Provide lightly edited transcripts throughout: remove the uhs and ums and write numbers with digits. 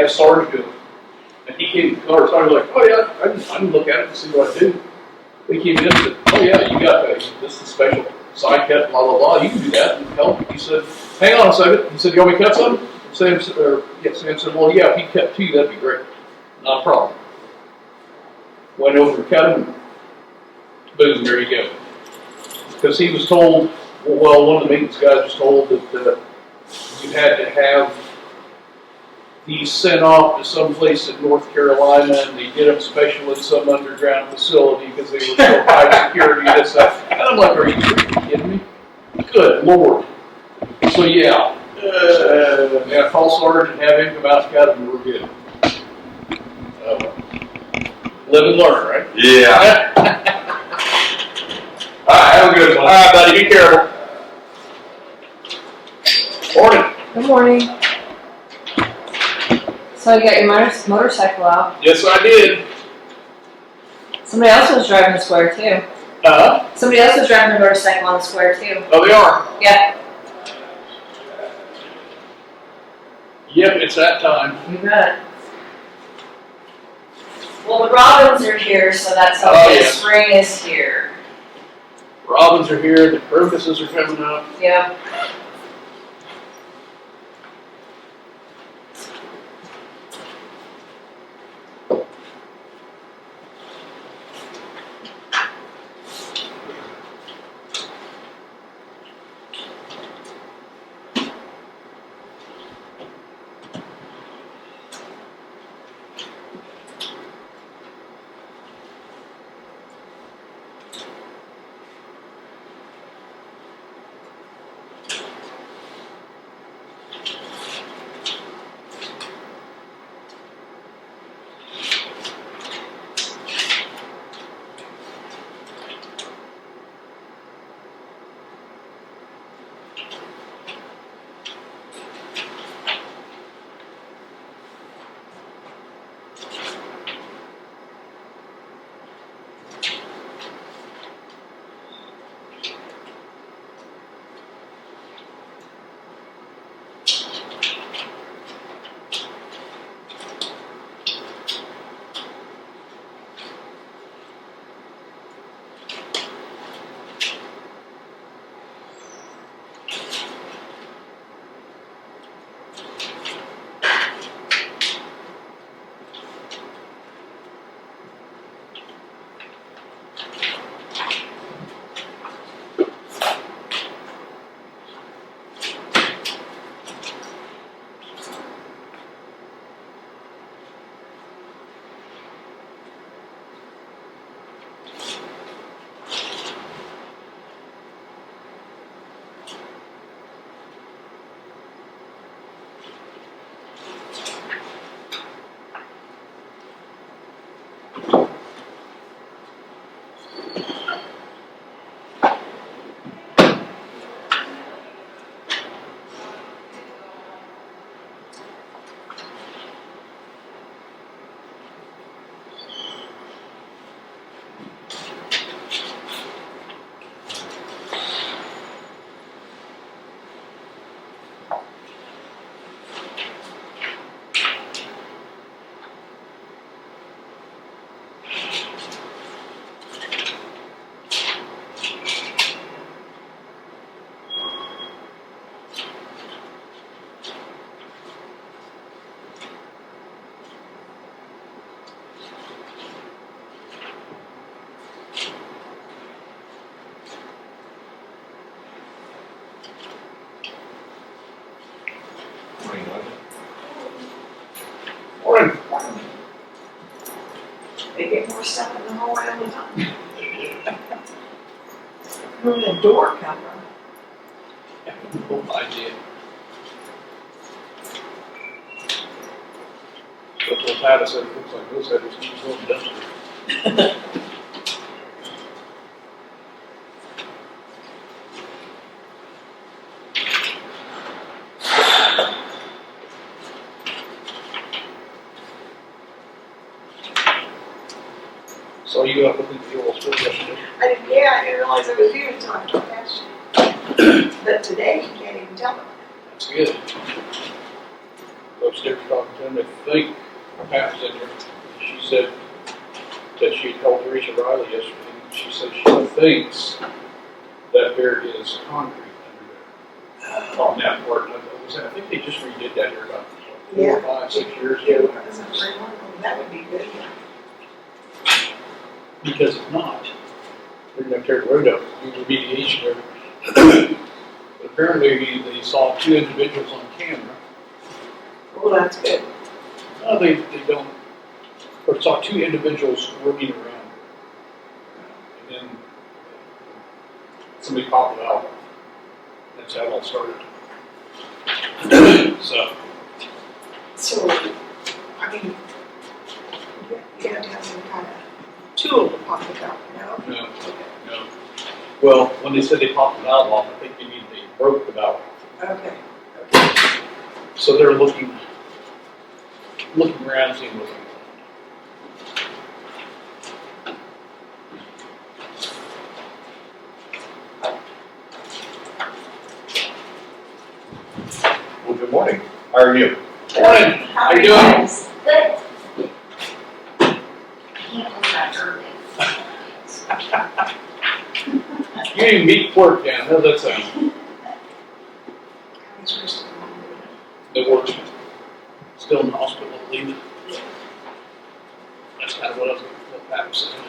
have Sarge do it. And he came to the car, Sarge was like, oh yeah, I can look at it and see what I do. He came in and said, oh yeah, you got this is special side cut, blah, blah, blah, you can do that and help. He said, hang on a second. He said, you want me to cut some? Sam said, well yeah, if you cut 2, that'd be great. Not a problem. Went over and cut him, boom, there you go. Because he was told, well, one of the maintenance guys was told that you had to have these sent off to some place in North Carolina, and they did them special in some underground facility because they were so high security, this, that. And I'm like, are you freaking kidding me? Good Lord. So yeah, call Sarge and have him come out and cut them, and we're good. Live and learn, right? Yeah. All right, have a good one. All right, buddy, be careful. Morning. Good morning. So you got your motorcycle out. Yes, I did. Somebody else was driving the square too. Somebody else was driving the motorcycle on the square too. Oh, they are? Yeah. Yep, it's that time. You bet. Well, the robins are here, so that's how Oh, yeah. spring is here. Robins are here, the crocuses are coming up. Yeah. Morning. They get more stuff in the hallway all the time. Where did the door come from? No idea. But those had us, it looks like those had us keep going dumpster. So you got to look at the old school yesterday. I didn't realize I was here until I took that. But today, you can't even tell them. That's good. So upstairs talking to him, I think Pat was in there. She said that she had called Teresa Riley yesterday, and she said she thinks that there is concrete under there on that part. I think they just redid that here about 4, 5, 6 years Yeah, ago. that would be good. Because if not, they're gonna tear the road up, do remediation there. But apparently they saw 2 individuals on camera. Well, that's good. No, they don't, or saw 2 individuals working around. And then somebody popped it out. That's how it all started. So, I mean, you have to have some kind of tool to pop it out, you know? No, Okay. no. Well, when they said they popped the valve off, I think they broke the valve. Okay. So they're looking around, seeing what's Well, good morning. How are you? Morning. How you doing? Good. I can't believe I heard it. You didn't meet work down. How's that sound? The works. Still in the hospital, I believe. That's kind of what Pat was saying.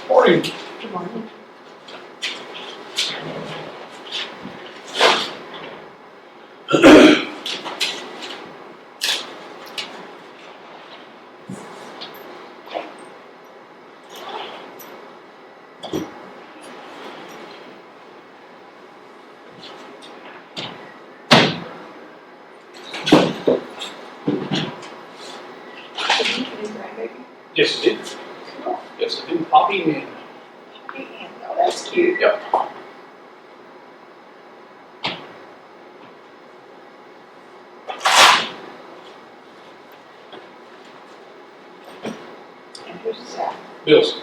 Morning. Good morning. Yes, it did. Yes, it did. Poppy and Oh, that's cute. yep. And who's that? Bills.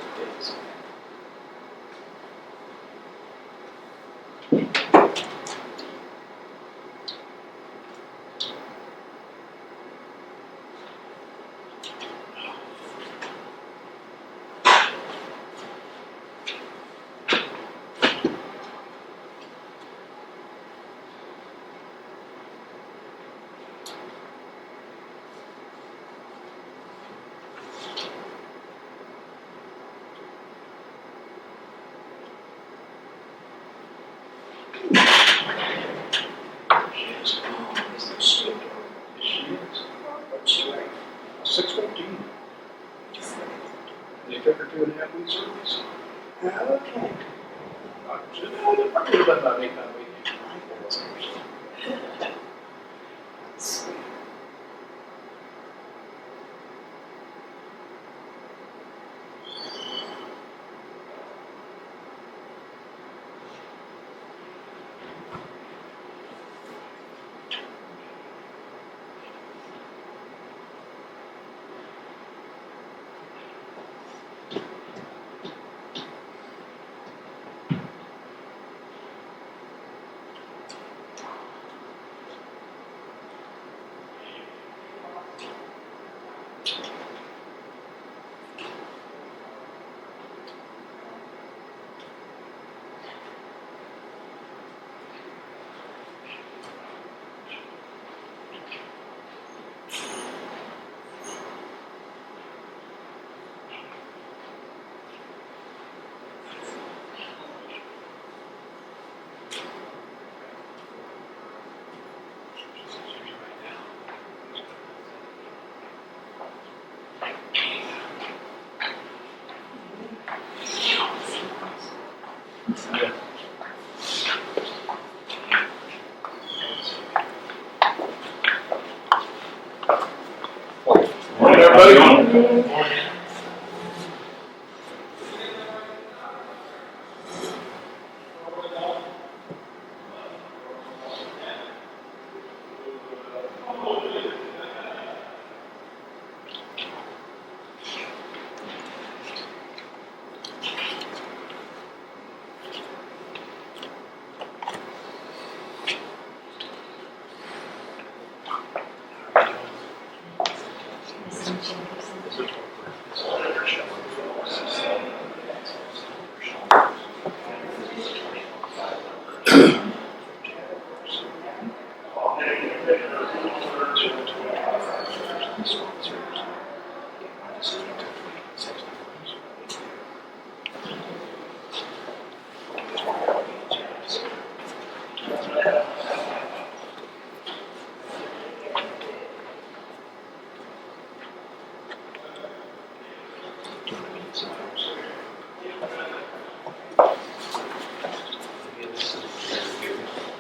Isn't she adorable? She is. What's she wearing? 6:14. They took her 2.5 week service. Okay. They're probably about 8-9 weeks. Sweet. Morning, everybody.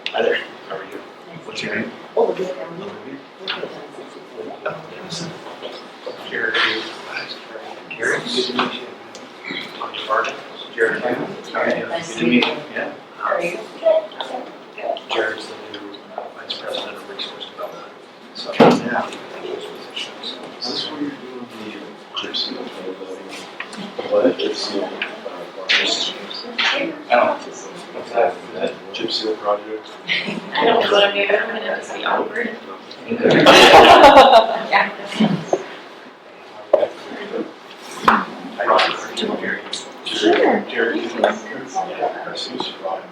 Hi there, how are you? What's your name? Oh, yeah. Gerhardt. Gerhardt, good to meet you. Todd, Gerhardt, how are you? Good to meet you. Yeah. Gerhardt's the new Vice President of Resource Development. So, yeah. Is this where you're doing the chip seal availability? What? Chip seal. I don't know. What's that? Chip seal project? I don't know what I'm doing, I'm gonna just be awkward. Yeah. Sure. Jerry, you can. I see you survived.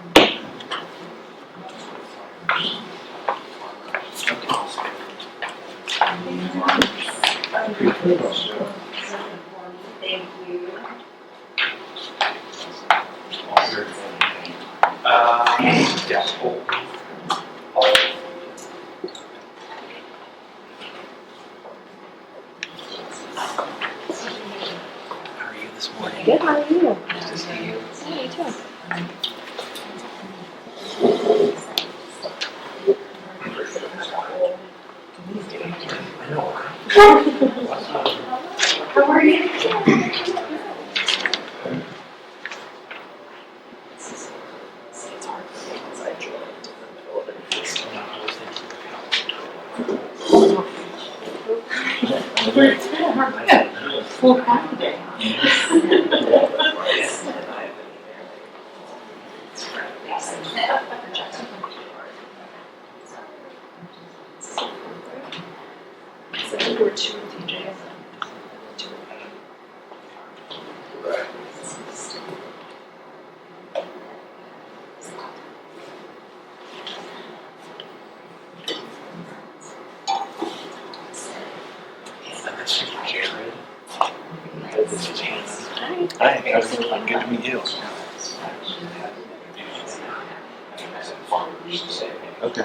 Thank you. Yeah. How are you this morning? Good, how are you? Nice to see you. Yeah, you too. I know. How are you? It's been a hard day. Full pack day. So I think there were two with DJ. Two. And this is Jared. This is Hannah. Hi, good to meet you. farmers the same way. Okay.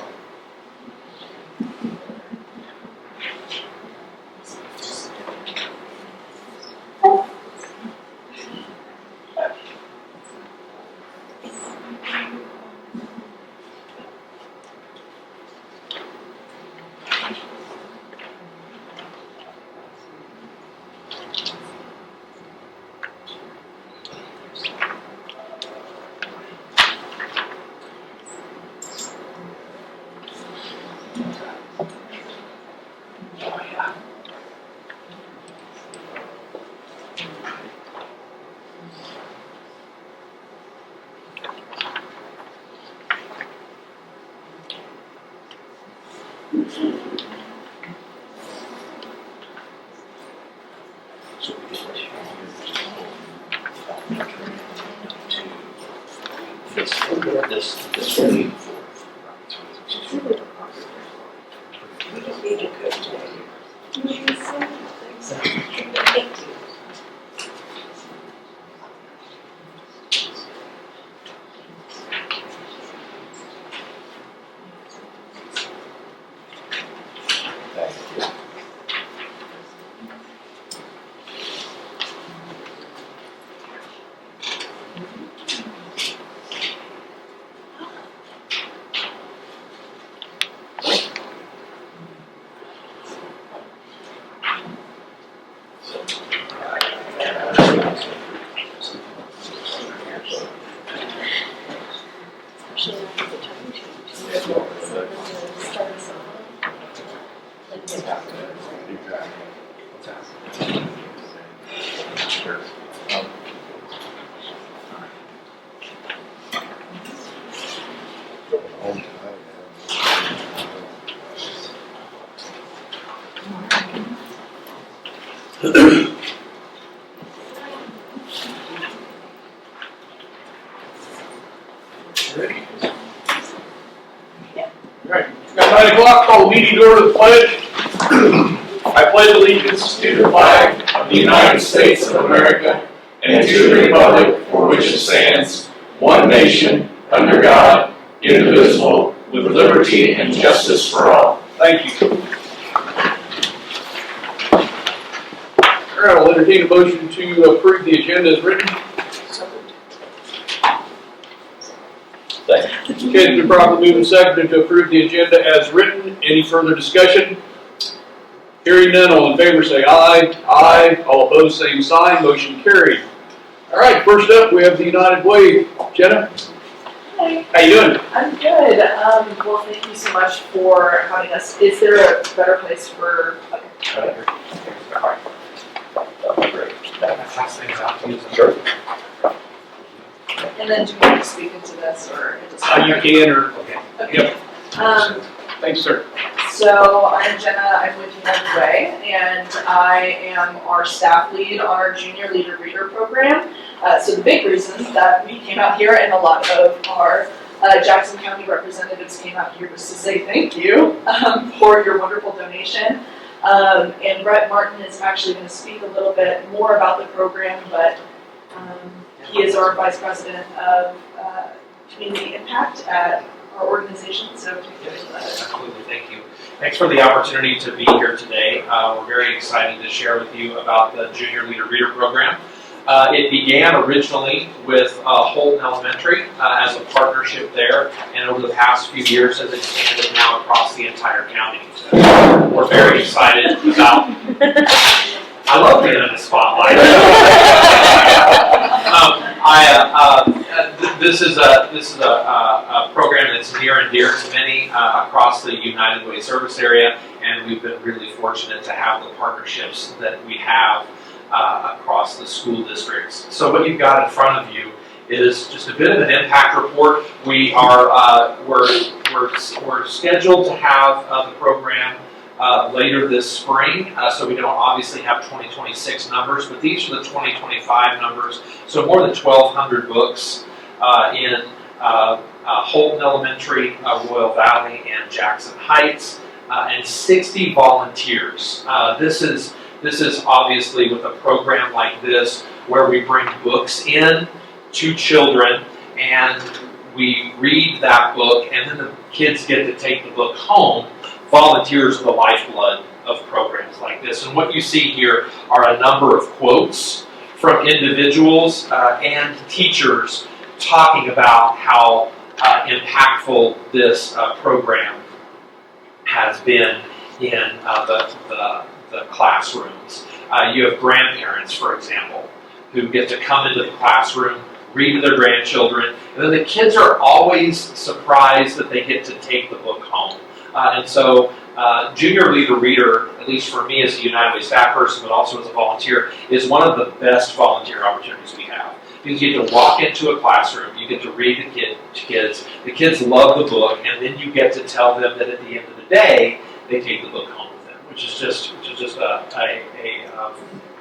So we get this really We just need to go today. Thank you. Ready? Alright, got 9 o'clock, call the meeting to order the pledge. I pledge allegiance to the flag of the United States of America and to the republic for which it stands, one nation, under God, indivisible, with liberty and justice for all. Thank you. Alright, I'll entertain a motion to approve the agenda as written. Okay, it's been properly moved and seconded to approve the agenda as written. Any further discussion? Hearing none, all in favor say aye. Aye. All opposed, same sign. Motion carried. All right, first up, we have the United Way. Jenna? Hi, How you doing? I'm good. Well, thank you so much for having us. Is there a better place for, okay. Pass things out to you. Sure. And then do you want to speak into this or? it just- You can, or, Okay. Okay. thanks, sir. So I'm Jenna, I'm with United Way, and I am our staff lead on our Junior Leader Reader program. So the big reason that we came out here, and a lot of our Jackson County representatives came out here, was to say thank you for your wonderful donation. And Brett Martin is actually going to speak a little bit more about the program, but he is our Vice President of Community Impact at our organization, so take it away. Absolutely, thank you. Thanks for the opportunity to be here today. We're very excited to share with you about the Junior Leader Reader program. It began originally with Holton Elementary as a partnership there, and over the past few years has expanded now across the entire county. So we're very excited about. I love being in the spotlight. This is a program that's near and dear to many across the United Way service area, and we've been really fortunate to have the partnerships that we have across the school districts. So what you've got in front of you is just a bit of an impact report. We are we're scheduled to have the program later this spring, so we don't obviously have 2026 numbers, but these are the 2025 numbers. So more than 1,200 books in Holton Elementary, Royal Valley, and Jackson Heights, and 60 volunteers. This is obviously with a program like this where we bring books in to children, and we read that book, and then the kids get to take the book home. Volunteers are the lifeblood of programs like this. And what you see here are a number of quotes from individuals and teachers talking about how impactful this program has been in the classrooms. You have grandparents, for example, who get to come into the classroom, read to their grandchildren, and then the kids are always surprised that they get to take the book home. And so Junior Leader Reader, at least for me as a United Way staff person, but also as a volunteer, is one of the best volunteer opportunities we have. Because you get to walk into a classroom, you get to read to kids, the kids love the book, and then you get to tell them that at the end of the day, they take the book home with them, which is just a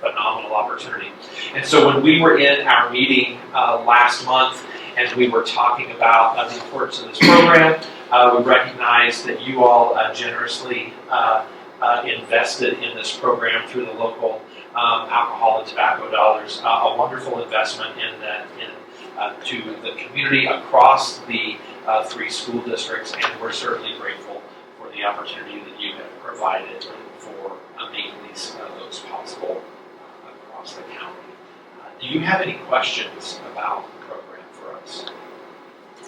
phenomenal opportunity. And so when we were in our meeting last month, and we were talking about the importance of this program, we recognized that you all generously invested in this program through the local alcohol and tobacco dollars. A wonderful investment to the community across the 3 school districts, and we're certainly grateful for the opportunity that you have provided for making those possible across the county. Do you have any questions about the program for us?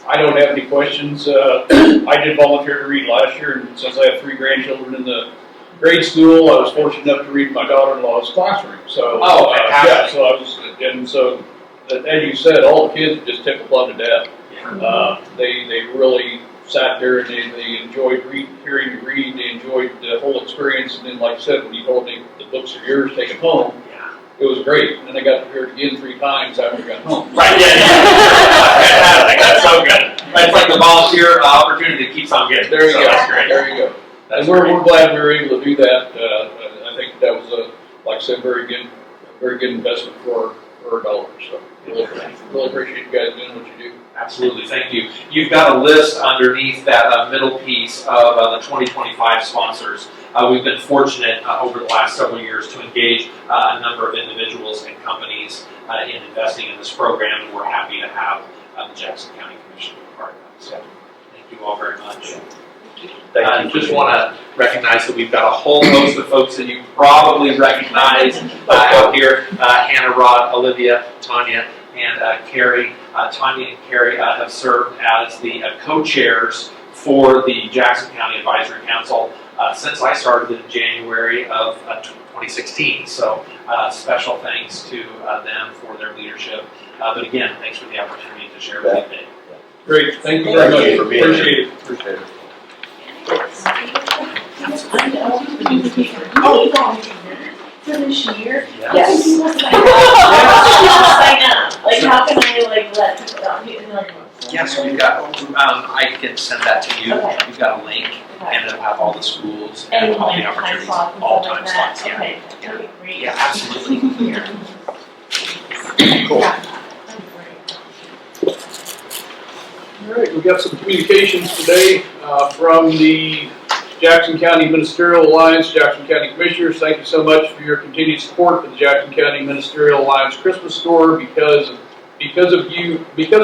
I don't have any questions. I did volunteer to read last year, and since I have 3 grandchildren in the grade school, I was fortunate enough to read in my daughter-in-law's classroom. So, yeah, so I was, and so, as you said, all the kids just tickled blood to death. They really sat there and they enjoyed hearing you read. They enjoyed the whole experience. And then, like I said, when you told me the books are yours, take them home. It was great, and then I got to hear it again 3 times after I got home. Right, yeah. Fantastic, that's so good. It's like the volunteer opportunity that keeps on getting. There you so go. That's great. There you go. That's And we're glad we were able to do that. I think that was like I said, very good investment for our dollars. So really appreciate you guys doing what you do. Absolutely, thank you. You've got a list underneath that middle piece of the 2025 sponsors. We've been fortunate over the last several years to engage a number of individuals and companies in investing in this program, and we're happy to have the Jackson County Commission be part of that. So thank you all very much. Just want to recognize that we've got a whole host of folks that you probably recognize out here. Hannah, Rod, Olivia, Tanya, and Carrie. Tanya and Carrie have served as the co-chairs for the Jackson County Advisory Council since I started in January of 2016. So special thanks to them for their leadership. But again, thanks for the opportunity to share with you today. Great, thank you very much. for being Appreciate here. it. Appreciate it. For this year? Yes. People sign up. Like, how can I, like, let people know? Yes, we've got, I can send that to you. Okay. We've got a link, Okay. and it'll have all the schools And and all like the time opportunities, slots and all stuff time like that? slots, yeah. Okay, that'd be great. Yeah, absolutely. Yeah. Cool. Yeah, that'd be great. All right, we've got some communications today from the Jackson County Ministerial Alliance, Jackson County Commissioners. Thank you so much for your continued support for the Jackson County Ministerial Alliance Christmas store. Because of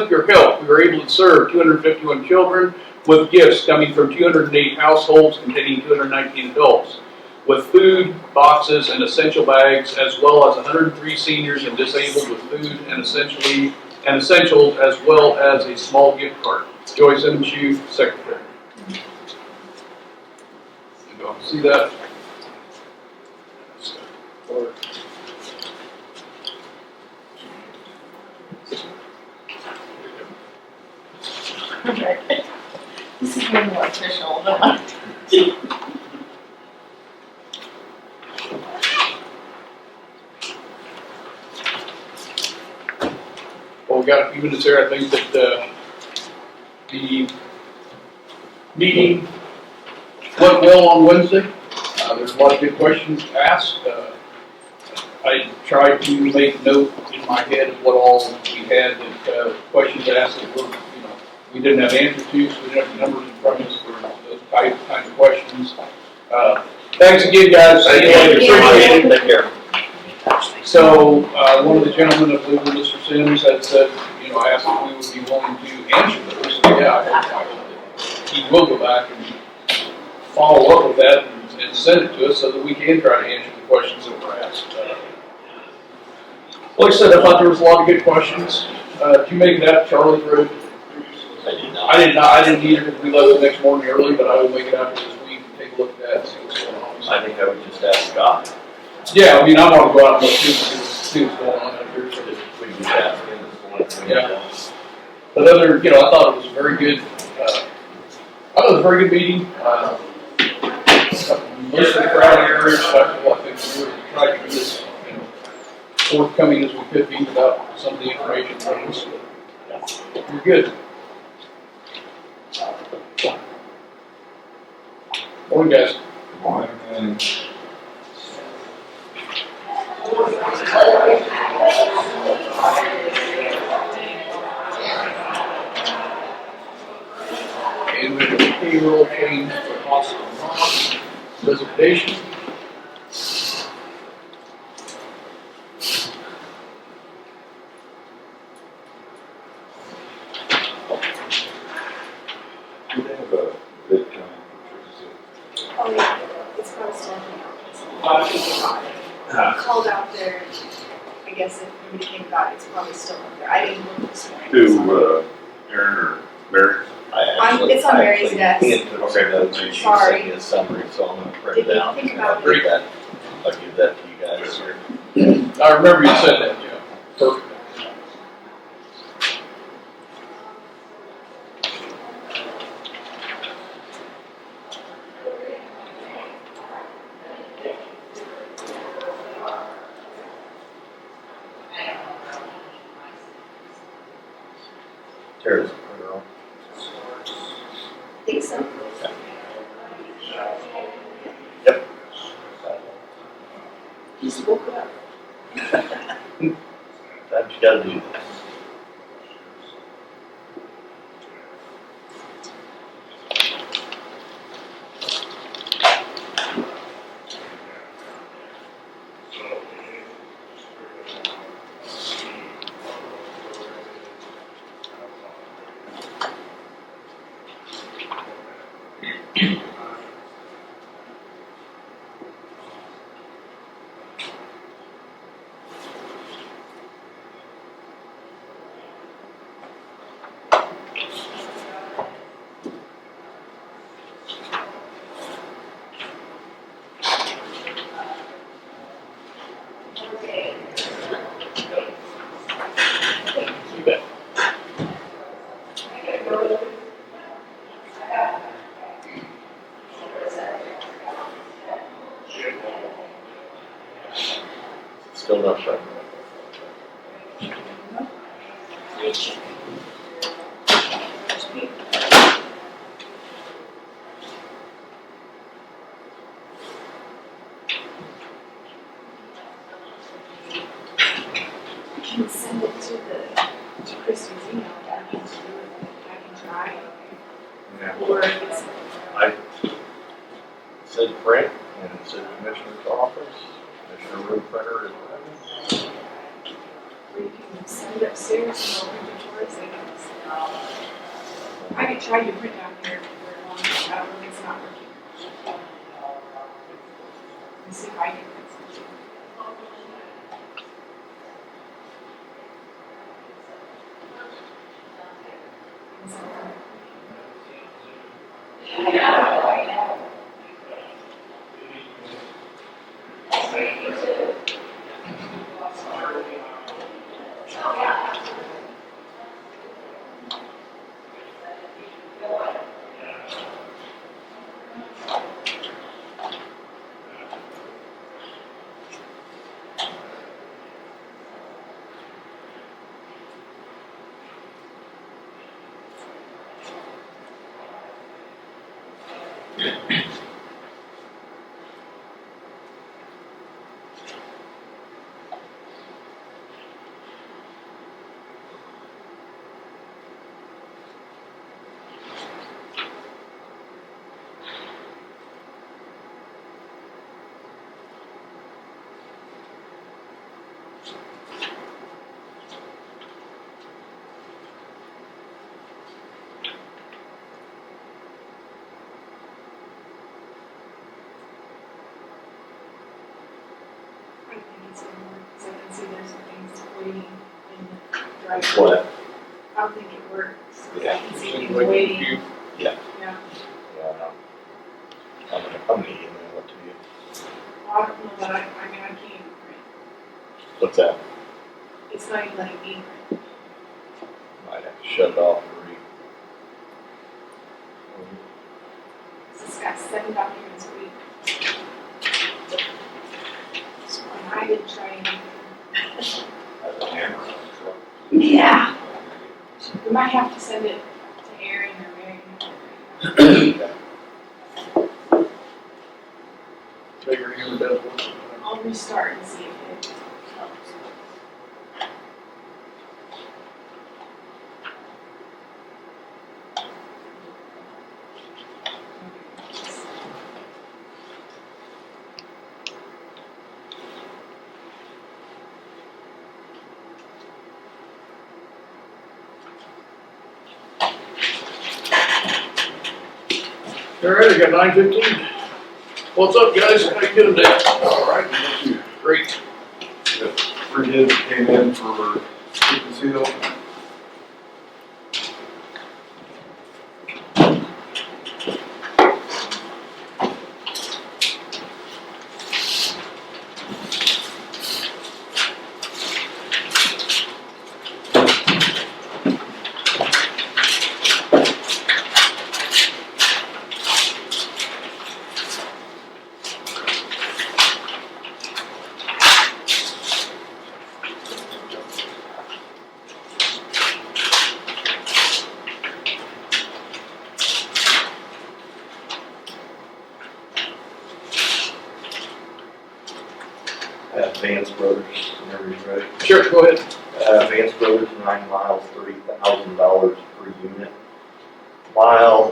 your help, we were able to serve 251 children with gifts coming from 208 households containing 219 adults, with food, boxes, and essential bags, as well as 103 seniors and disabled with food and essentials, as well as a small gift card. Joyce Emmonshew, Secretary. You don't see that? Okay. This is way more official than I. Well, we got a few minutes there. I think that the meeting went well on Wednesday. There's a lot of good questions asked. I tried to make note in my head of what all we had that questions asked that were, we didn't have answers to, so we didn't have numbers in front of us for those kind of questions. Thanks again, guys. Thank you. Appreciate it. Take care. So, one of the gentlemen, I believe Mr. Sims, had said, you know, I asked if we would be willing to answer those. Yeah, he will go back and follow up with that and send it to us so that we can try to answer the questions that were asked. Like I said, I thought there was a lot of good questions. Did you make it out to Charlie Road? I did not. I didn't either because we left the next morning early, but I will make it out this week and take a look at that and see what's going on. I think I would just ask Scott. Yeah, I mean, I want to go out and look too, see what's going on out here. So We can just ask him this morning. Yeah. But other, you know, I thought it was a very good, I thought it was a very good meeting. Most of the crowd here is respectful. I think we really tried to be as, you know, forthcoming as we could be without some of the information from us. But you're good. Morning, guys. Morning. And we have a payroll change for hospital resignation. Do they have a bid coming? Oh, yeah, it's probably still in the office. I called out there, I guess if nobody came about, it's probably still up there. I didn't look this morning. To, Aaron or Mary? It's on Mary's desk. Okay, she Sorry. sent me a summary, so I'm gonna print Did it you out. think and about I'll give that to you guys here. I remember you said that, Joe. Perfect. Tara's put her on. Think so? Yep. Just woke up. That's what you gotta do. You bet. Still not sure. I can send it to Christie's email, that I can do it, I can try. Yeah. Or if it's, I said print, and it said Commissioner's office, Commissioner room printer is ready. or you can send it upstairs and I'll print it towards it. I could try to print down here for a long time, I don't know if it's not working. Let's see if I can print something. some more, because I can see there's some things waiting in the driveway. What? I don't think it works, 'cause I can see Seems things like waiting, you- yeah. Yeah, I'm gonna email it to you. Well, I don't know that I mean, I can't even print. What's that? It's not even letting me print. Might have to shut it off and read. It's got 7 documents a week. So I didn't try anything. Has a hammer on it, so. Yeah. We might have to send it to Aaron or Mary. Bigger hammer does work. I'll restart and see if it helps. All right, I got 9:15. What's up, guys? How you doing today? All right, great. Three bids came in for Keep and Seal. Vance Brothers, whenever you're ready. Sure, go ahead. Vance Brothers, 9 miles, $30,000 per unit. Mile,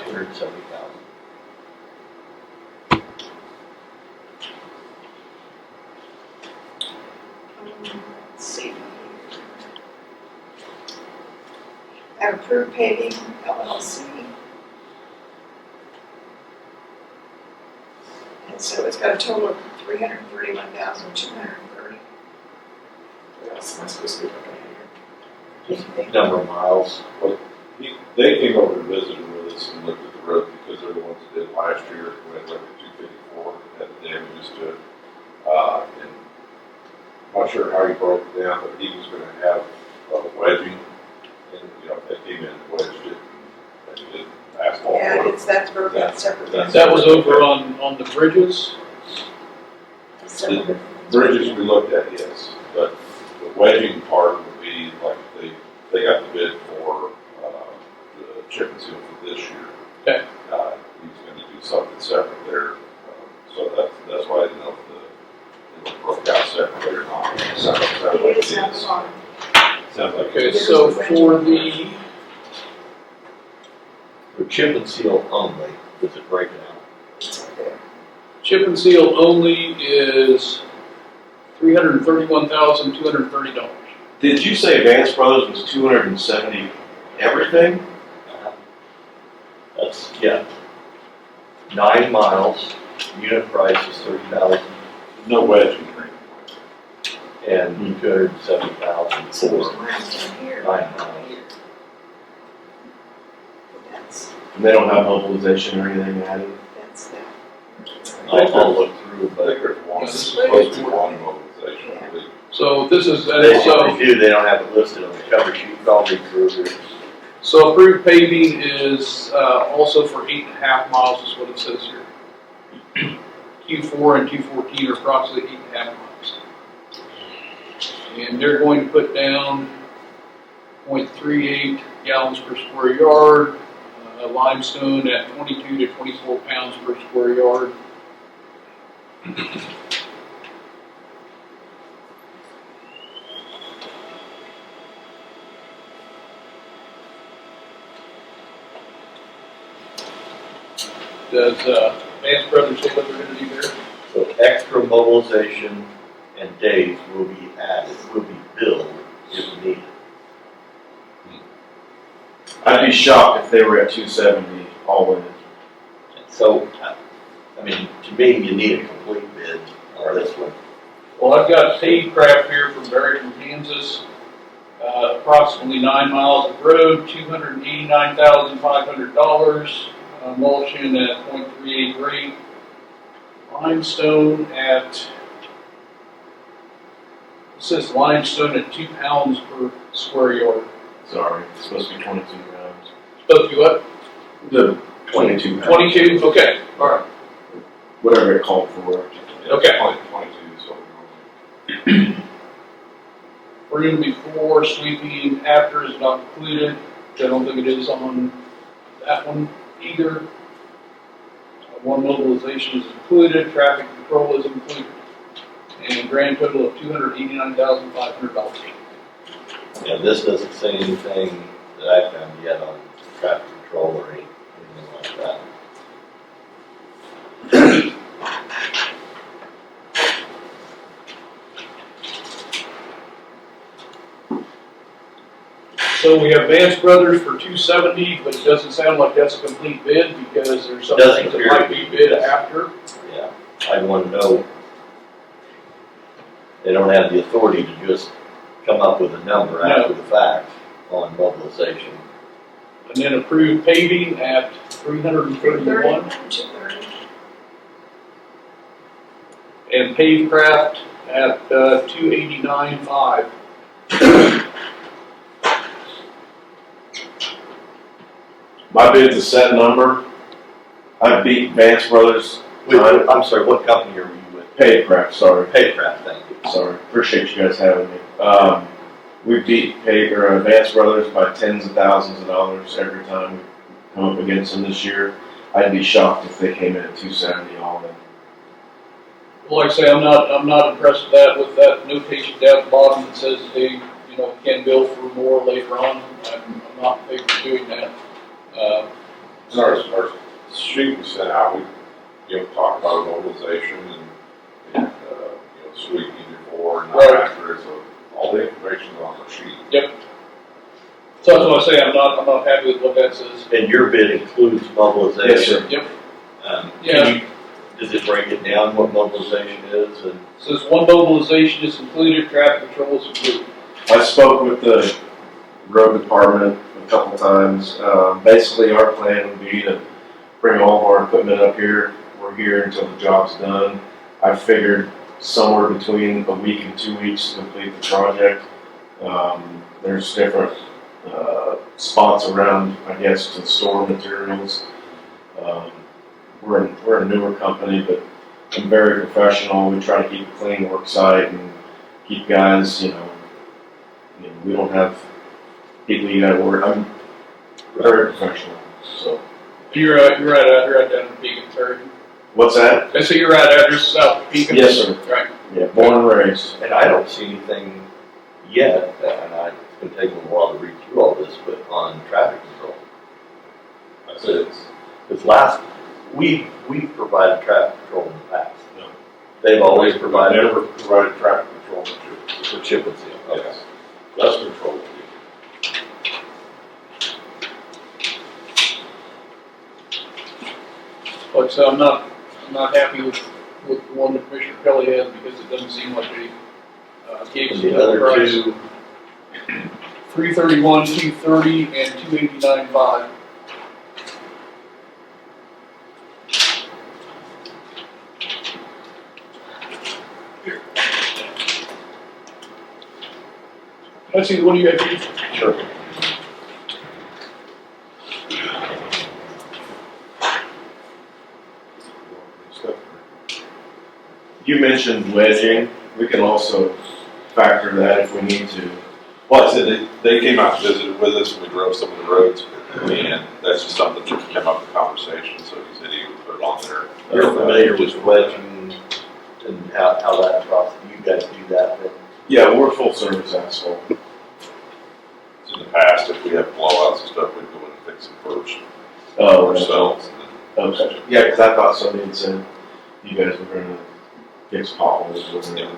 270,000. Let's see. Have approved paving LLC. And so it's got a total of 331,230. What else am I supposed to be looking at here? Number of miles. They came over and visited with us and looked at the road because they're the ones that did last year. We had like a 254, had the damages to it. And I'm not sure how he broke it down, but he was gonna have wedging. And, you know, if they came in and wedged it and did asphalt. Yeah, work. that's broken out separately. That was over on the bridges. Separate. Bridges we looked at, yes, but the wedging part would be like they got the bid for the chip and seal for this year. Okay. He's gonna do something separate there, so that's why I didn't know if it broke out separately or not. Sounds like It is it at the is. bottom. Sounds like Okay, it is. so for the, For chip and seal only, does it break it out? It's right there. chip and seal only is $331,230. Did you say Vance Brothers was 270 everything? That's, yeah. 9 miles, unit price is 30,000 No wedging. and 270,000 So there's for miles down here. 9 miles. That's, And they don't have mobilization or anything added? that's that. I'll look through, I but think there's one, it's supposed to be one mobilization, I believe. So this is, they so, do, they don't have it listed on the cover sheet, but I'll read through it. so approved paving is, also for 8.5 miles is what it says here. Q4 and Q14 are approximately 8.5 miles. And they're going to put down 0.38 gallons per square yard, limestone at 22 to 24 pounds per square yard. Does Vance Brothers say what they're going to do there? So extra mobilization and days will be added, will be billed if needed. I'd be shocked if they were at 270 all in. So, I mean, to me, you need a complete bid on this one. Well, I've got paved craft here from Barrington, Kansas. Approximately 9 miles of road, $289,500. Mulching at 0.38 rate. Limestone at, it says limestone at 2 pounds per square yard. Sorry, it's supposed to be 22 grams. Supposed to be what? The 22 pounds. 22, okay, all right. Whatever it called for. Okay. 22 is what we're going Broom before, sweeping after is not included, which I don't think it is on that one either. One mobilization is included, traffic control is included, and grand total of $289,500. Yeah, this doesn't say anything that I found yet on traffic control or anything like that. So we have Vance Brothers for $270, but it doesn't sound like that's a complete bid because there's some Doesn't things that appear might to be be, bid yes. after. Yeah, I'd want to know. They don't have the authority to just come up with a number after the fact on mobilization. And then approved paving at $331, 230. and paved craft at $289,500. My bid's a set number. I beat Vance Brothers. I'm sorry, what company are you with? Pavecraft, sorry. Paycraft, thank you. Sorry. Appreciate you guys having me. We beat Vance Brothers by tens of thousands of dollars every time we come up against them this year. I'd be shocked if they came in at 270 all in. Well, like I say, I'm not impressed with that notation down at the bottom that says they, can bill for more later on. I'm not in favor of doing that. to. Our sheet we sent out, we, talk about mobilization and sweeping before and Right. after, so all the information is on the sheet. So that's what I say, I'm not happy with what that says. And your bid includes mobilization? Yes, sir. Yep. Yeah. Does it break it down what mobilization is? And Says one mobilization is included, traffic control is included. I spoke with the road department a couple times. Basically, our plan would be to bring all of our equipment up here. We're here until the job's done. I figured somewhere between a week and 2 weeks to complete the project. There's different spots around, I guess, to store materials. We're a newer company, but I'm very professional. We try to keep a clean work site and keep guys, we don't have people you gotta worry. I'm very professional, so. You're right down in Pekin, sorry. What's that? I say you're right address south of Pekin. Yes, sir. Right. Yeah, born and raised. And I don't see anything yet, and it's going to take a little while to read through all this, but on traffic control. That's it. Because we've provided traffic control in the past. No. They've always provided Never provided traffic control for chip and seal. Okay. Yes. Dust control. Like I said, I'm not happy with the one that Commissioner Kelly has because it doesn't seem like they gave us And the another other price. two, 331, 230, and 289.5. Let's see, what do you have here? sure. You mentioned wedging. We can also factor that if we need to. Well, I said, they came out and visited with us, and we drove some of the roads, and that's just something that came up in conversation, so he said he would put it on there. You're familiar with wedging and how that process, you guys do that then? Yeah, we're full service asphalt. In the past, if we have blowouts and stuff, we'd go in and fix them first Oh, ourselves. And then okay. Yeah, because I thought somebody had said you guys were going to fix potholes or whatever. Yeah.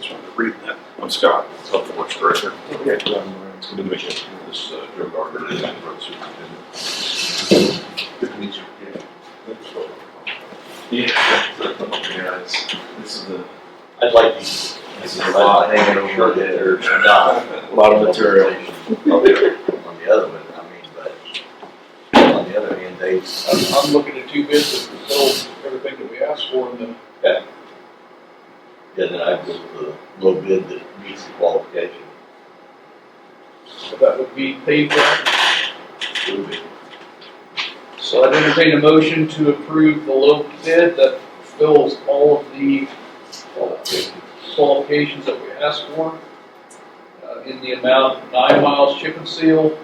Just wanted to read that. I'm Scott, Public Works Director. Okay, good to meet you. This is Joe Gardner, the road superintendent. Good to meet you. Yeah, this is the, I'd like these. This is a lot hanging over there. a lot of material. On the other one, I mean, but on the other hand, I'm looking at 2 bids that fulfill everything that we asked for in the, then I go with the low bid that meets the qualification. so that would be paid for. So I'd entertain a motion to approve the low bid that fulfills all of the qualifications that we asked for in the amount of 9 miles chip and seal,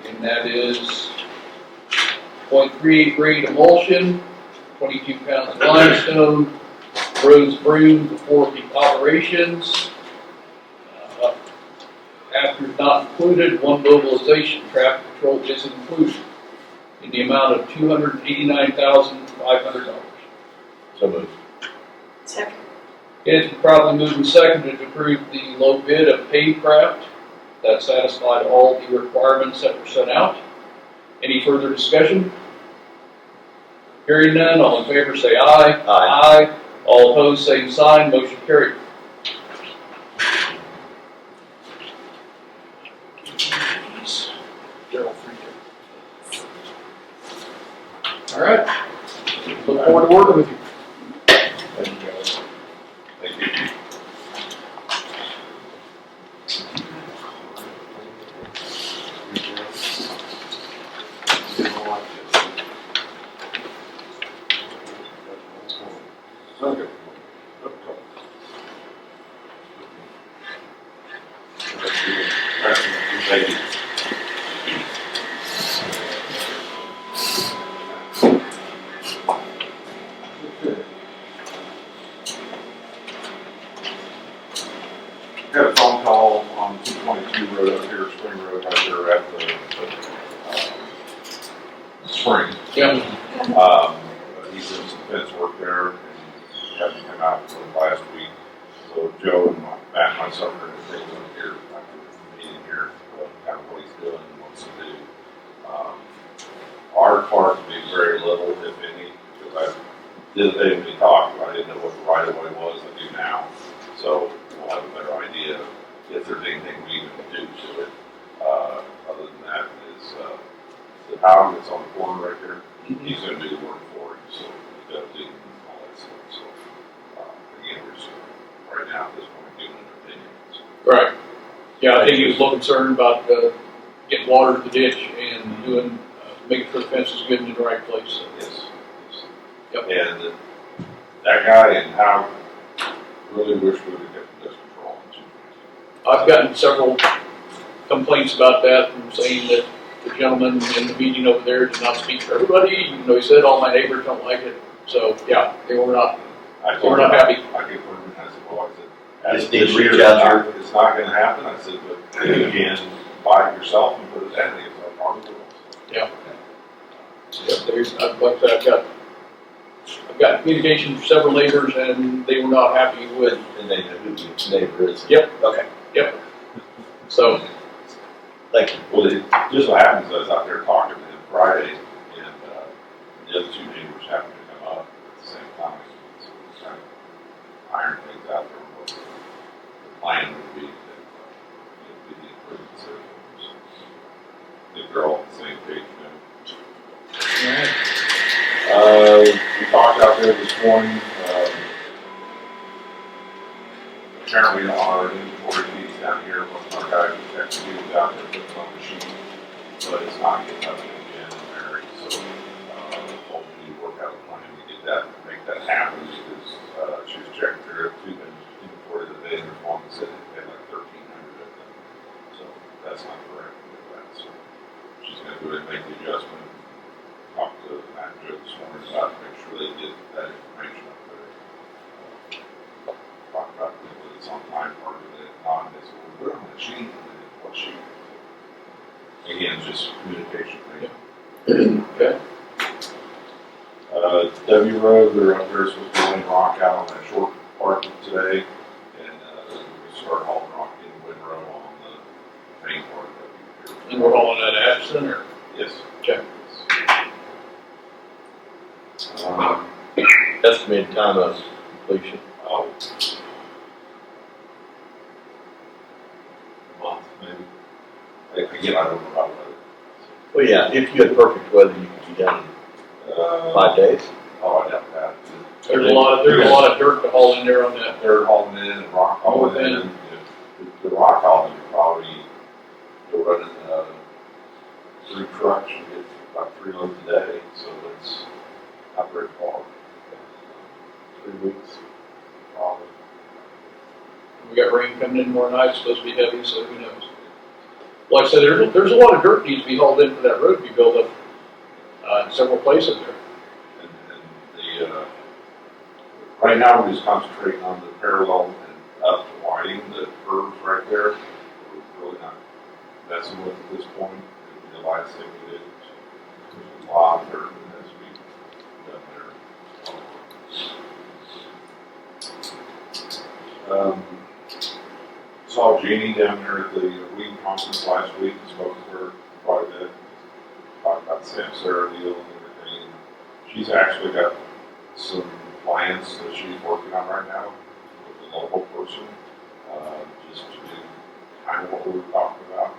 and that is 0.38 grade emulsion, 22 pounds of limestone, roads broomed before peak operations. After not included, 1 mobilization, traffic control is included in the amount of $289,500. So moved. Second. It's probably moved and seconded to approve the low bid of Pavecraft. That satisfied all the requirements that were set out. Any further discussion? Hearing none, all in favor say aye. Aye. All opposed, same sign, motion carried. All right. Look forward to working with you. Thank you, guys. Thank you. Okay. Thank you. Got a phone call on 222 Road up here, Spring Road, right there at the spring. Yeah. He's doing some fence work there, and he had to come out for last week. So Joe and Matt and myself are going to take him here after the meeting here, kind of what he's doing and wants to do. Our part would be very little, if any, because the other day when we talked, I didn't know what the right of way was. I do now, so we'll have a better idea if there's anything we even do to it. Other than that is the power that's on the corner right there. He's going to do the work for him, so he's got to do all that stuff. So again, we're just right now at this point giving an opinion. So. Right. Yeah, I think he was a little concerned about getting water to the ditch and doing, making sure the fence is good and in the right place. So. Yes. Yep. And that guy and how really wish we would have kept the dust control on 222. I've gotten several complaints about that and saying that the gentleman in the meeting over there did not speak for everybody, even though he said all my neighbors don't like it. So, yeah, they were not happy. I get word and I said, well, I said, Just need to reach out to it's not going to happen. I said, but you can buy it yourself and put it down. He goes, I probably will. Yeah. Yeah, there's, like I said, I've got communication from several neighbors and they were not happy with. And they know who the neighbor is. Yep. Okay. Yep. So. Thank you. Well, it just what happens is I was out there talking to him Friday, and the other 2 neighbors happened to come up at the same time. So we're trying to iron things out there. What the plan would be that we the improvements there. So I think they're all on the same page now. We talked out there this morning. Apparently our inventory fees down here, most of our guys executed out there, put them on the sheet, but it's not getting up in January. So hopefully we work out a plan to get that, make that happen, because she was checking through two inventory today, and there's one that said they had like 1,300 of them. So that's not correct with that. So she's going to go ahead and make the adjustment. Talk to Matt and Joe this morning about to make sure they get that information up there. Talk about whether it's on time part of it, not, they said, well, put it on the sheet, and then what sheet? Again, just communication thing. Okay. W Road, they're up there supposed to be laying rock out on that short part parking today, and we start hauling rock in Windrow on the main part of it. And we're hauling that Addison, or? Yes. Okay. Estimated time of completion. Oh. A month, maybe. Again, I don't know about weather. Well, yeah, if you had perfect weather, you could be done in 5 days. Oh, I doubt that. There's a lot of dirt to haul in there on that. Dirt hauling in and rock hauling in. North end. The rock hauling, you probably, you'll run it, 3 trucks, you get about 3 loads a day, so it's not very far. 3 weeks, probably. We got rain coming in tomorrow night, it's supposed to be heavy, so who knows. Like I said, there's a lot of dirt needs to be hauled in for that road to be built up, in several places there. And the, right now, we're just concentrating on the parallel and up to Whiting, the curves right there. We're really not messing with at this point. It'll be the last thing we do. There's a lot of dirt that has to be done there. Saw Jeannie down there at the weed conference last week, spoke to her quite a bit, talked about the Samsara deal and everything. She's actually got some plans that she's working on right now with a local person, just to do kind of what we were talking about,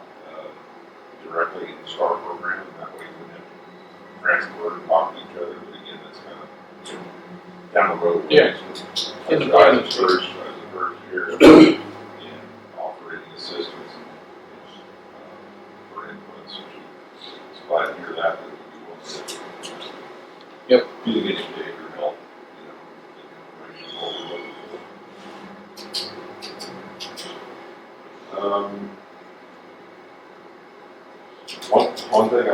directly in the STAR program, and that way we can transfer and talk to each other, but again, that's kind of down the road. Yeah. In the guidance first, as a first here, and offer any assistance and, for input, so she's glad to hear that we want to. Yep. Be the guinea pig or help, get information what we're looking for. One thing I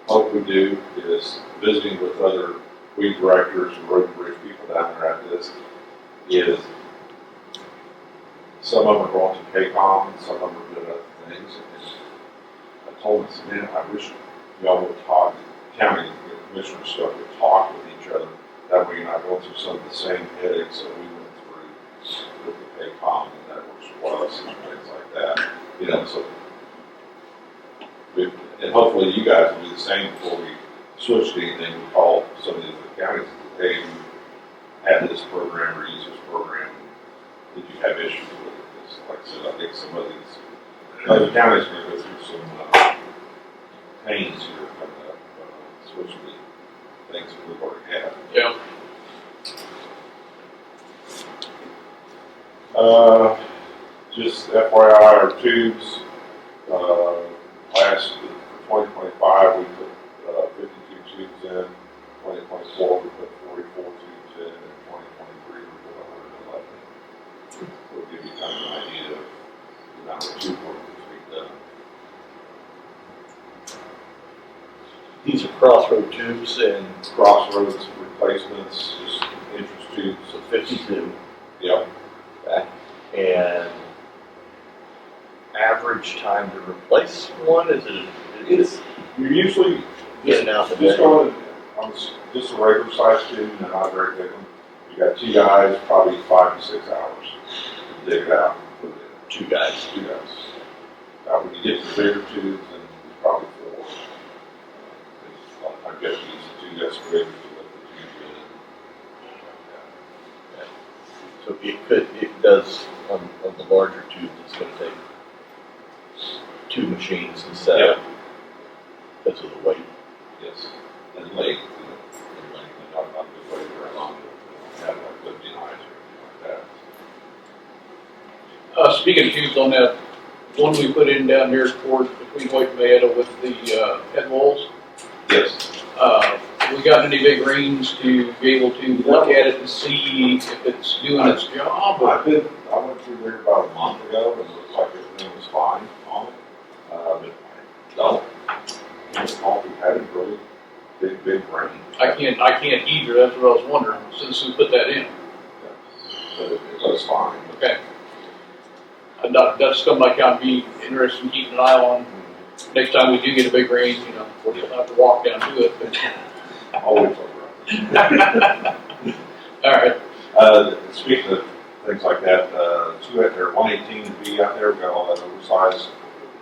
hope we do is visiting with other weed directors and road and bridge people down there at this, is some of them are going to KCOM and some of them are doing other things. And I told them, man, I wish y'all would talk, county commissioner stuff, would talk with each other. That way you're not going through some of the same headaches that we went through with the KCOM and Networks Plus and things like that. You know, so and hopefully you guys will do the same before we switch to anything. We call some of the other counties and say, hey, you had this program or use this program. Did you have issues with it? Because, like I said, I think some of these other counties are going to go through some pains here coming up, switching to things that we've already had. Yeah. Just FYI, our tubes, last, for 2025, we put 52 tubes in. 2024, we put 44 tubes in. And 2023, we put 111. We'll give you kind of an idea of the amount of tube work that's being done. These are crossroad tubes and Crossroads replacements, just entrance tubes. so 52. Yep. Okay. And average time to replace one, is it? You're usually Getting out the just bed. going on just a regular size tube, and not a very big one. You got 2 guys, probably 5 to 6 hours to dig it out. And put it in. 2 guys. 2 guys. When you get to the bigger tubes, then it's probably 4. A lot of times you have to use the 2 excavators to lift the tube in. Like that. So it does, on the larger tubes, it's going to take 2 machines to set up because of the weight. Yes. And length, and not the way very long. Have like 15 eyes or anything like that. Speaking of tubes on that, one we put in down here toward between White and Mayetta with the head walls. Yes. We got any big rains to be able to look at it and see if it's doing its job? Or? I went through there about a month ago, and it looks like everything was fine on it. But I can't recall if we had a really big rain. I can't either. That's what I was wondering since we put that in. But it was fine. Okay. That's something I'd be interested in keeping an eye on. Next time we do get a big rain, you know, we'll have to walk down to it. But Always over. all right. Speaking of things like that, 118B out there, we got all that oversized.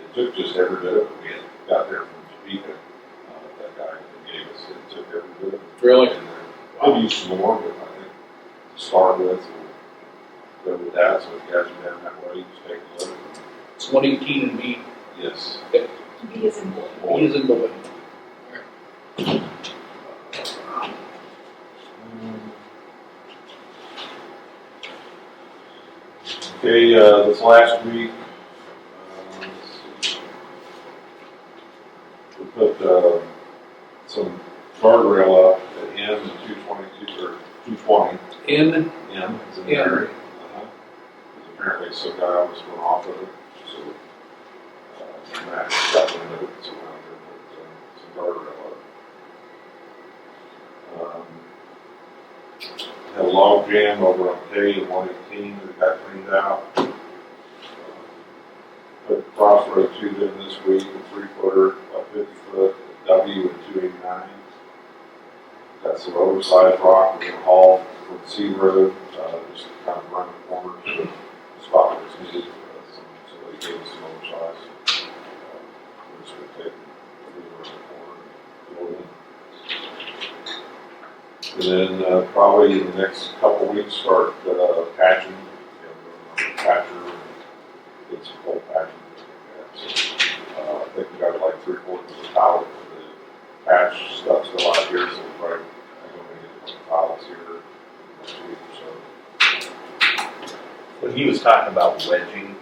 It took just every bit of it. We had got there from Topeka, that guy that gave us, it took every bit of it. Really? And I'll use some more, but I think to start with, we'll go with that. So if you guys are down that way, just take a look. It's 118 and B. Yes. B is in boy. B is in boy. Okay, this last week, let's see. We put some guardrail up at M and 222 or 220. In, M is in Yeah. there. Because apparently some guy almost went off of it, so Matt got wind of it, so went out there and put some guardrail up. Had a log jam over on K and 118 that got cleaned out. Put crossroad tubes in this week, a 3-footer, a 50-foot, a W and 289. Got some oversized rock we're gonna haul from C Road, just kind of run the corner to the spot where it's needed. Somebody gave us some oversized. We're just gonna take it around the corner and fill it in. And then probably in the next couple of weeks, start patching, patcher, and get some cold patching. So, I think we got like 3/4 of the pallet for the patch stuff still out here, so we're probably going to get some pallets here next week or so. When he was talking about wedging,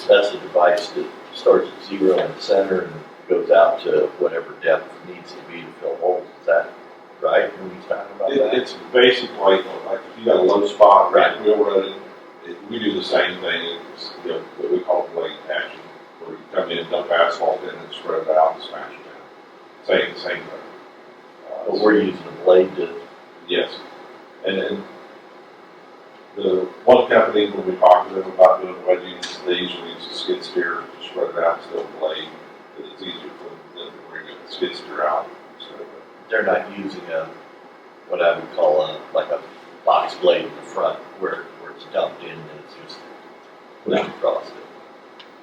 that's a device that starts at 0 in the center and goes out to whatever depth needs to be to fill holes. Is that right? When he's talking about that? It's basically like if you got a low spot, Right. wheel running, we do the same thing. It's, what we call blade patching, where you come in, dump asphalt in, and spread it out and smash it down. Same thing. But we're using a blade to. Yes. And then the one company, when we talk to them about doing wedgings, they usually use a skid steer to spread it out instead of a blade, because it's easier for them to bring a skid steer out instead of They're not using what I would call like a box blade in the front where it's dumped in and it's just pushed across it.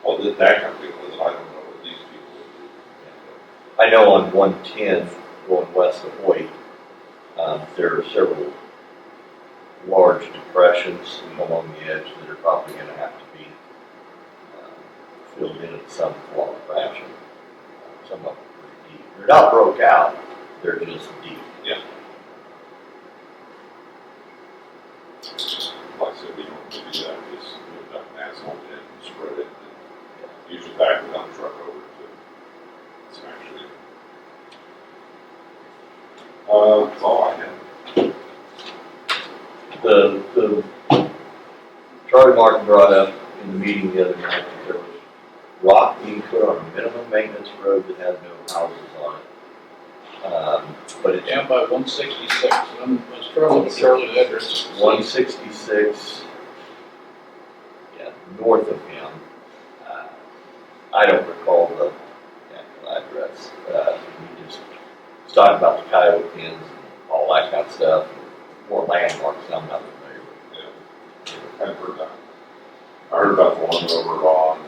well, that company was, I don't know what these people would do. I know on 110 going west of Hoyt, there are several large depressions along the edge that are probably going to have to be filled in some form of fashion. Some of them are pretty deep. They're not broke out, they're just deep. Yeah. Like I said, we don't do that, just dump asphalt in and spread it, and usually back the dump truck over to smash it in. That's all I have. The Charlie Martin brought up in the meeting the other night that there was rock being put on a minimum maintenance road that has no houses on it. But it's Down by 166. I was struggling with Charlie's address. 166, north of him. I don't recall the actual address. He just was talking about the coyote pins and all that kind of stuff. More landmarks I'm not familiar with. Yeah, I've heard that. I heard about the one over on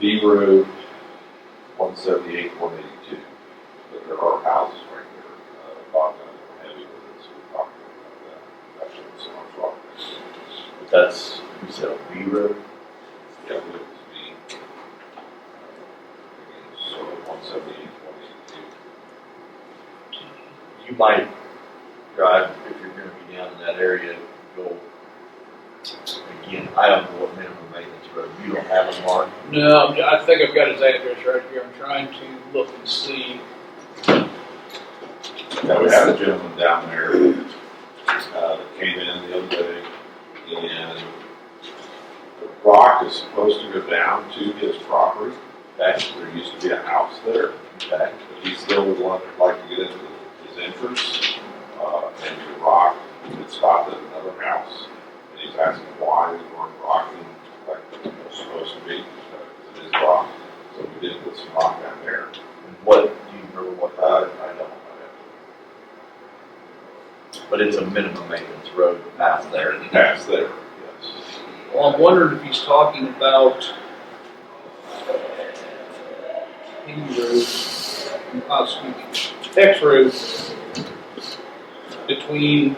V Road, 178, 182. But there are houses right there. Bob got a little heavy with it, so we're talking about that. Actually, it's so much rock. But that's, you said a B road? Yeah, it was V. So 178, 182. You might drive, if you're going to be down in that area, go, again, I don't know what minimum maintenance road, you don't have a mark. No, I think I've got his address right here. I'm trying to look and see. Yeah, we had a gentleman down there that came in the other day, and the rock is supposed to go down to his property. Actually, there used to be a house there, Okay. but he still would like to get into his entrance, and the rock had stopped at another house, and he's asking why we weren't rocking like it was supposed to be, because it is rock. So we did put some rock down there. And what, do you remember what I that? don't know. But it's a minimum maintenance road past there. Past there, yes. Well, I'm wondering if he's talking about P road, X road between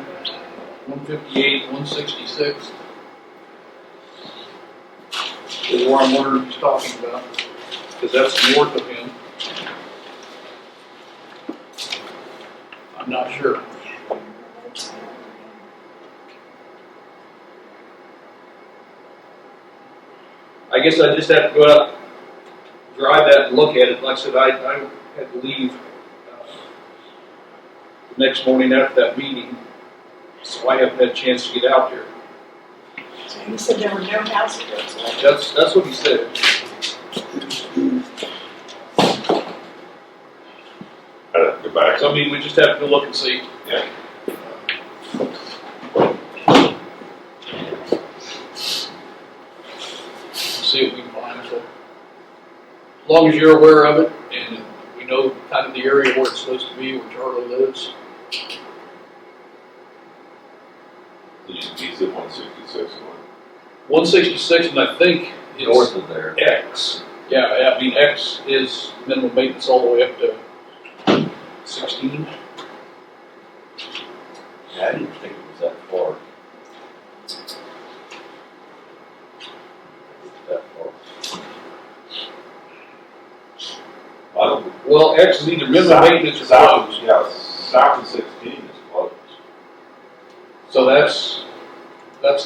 158 and 166. Is what I'm wondering if he's talking about, because that's north of him. I'm not sure. I guess I just have to go out, drive that and look at it. Like I said, I had to leave the next morning after that meeting, so I haven't had a chance to get out there. So you said there were no house roads, right? That's what he said. I'd have to go back. So I mean, we just have to go look and see. Yeah. See what we can find. So, as long as you're aware of it, and we know kind of the area where it's supposed to be, where Charlie lives. He's at 166. 166, and I think North it's of there. X. Yeah, I mean, X is minimum maintenance all the way up to 16. Yeah, I didn't think it was that far. That far. I don't. Well, X is either minimum South- maintenance or south- closed. Yeah, south of 16 is closed. So that's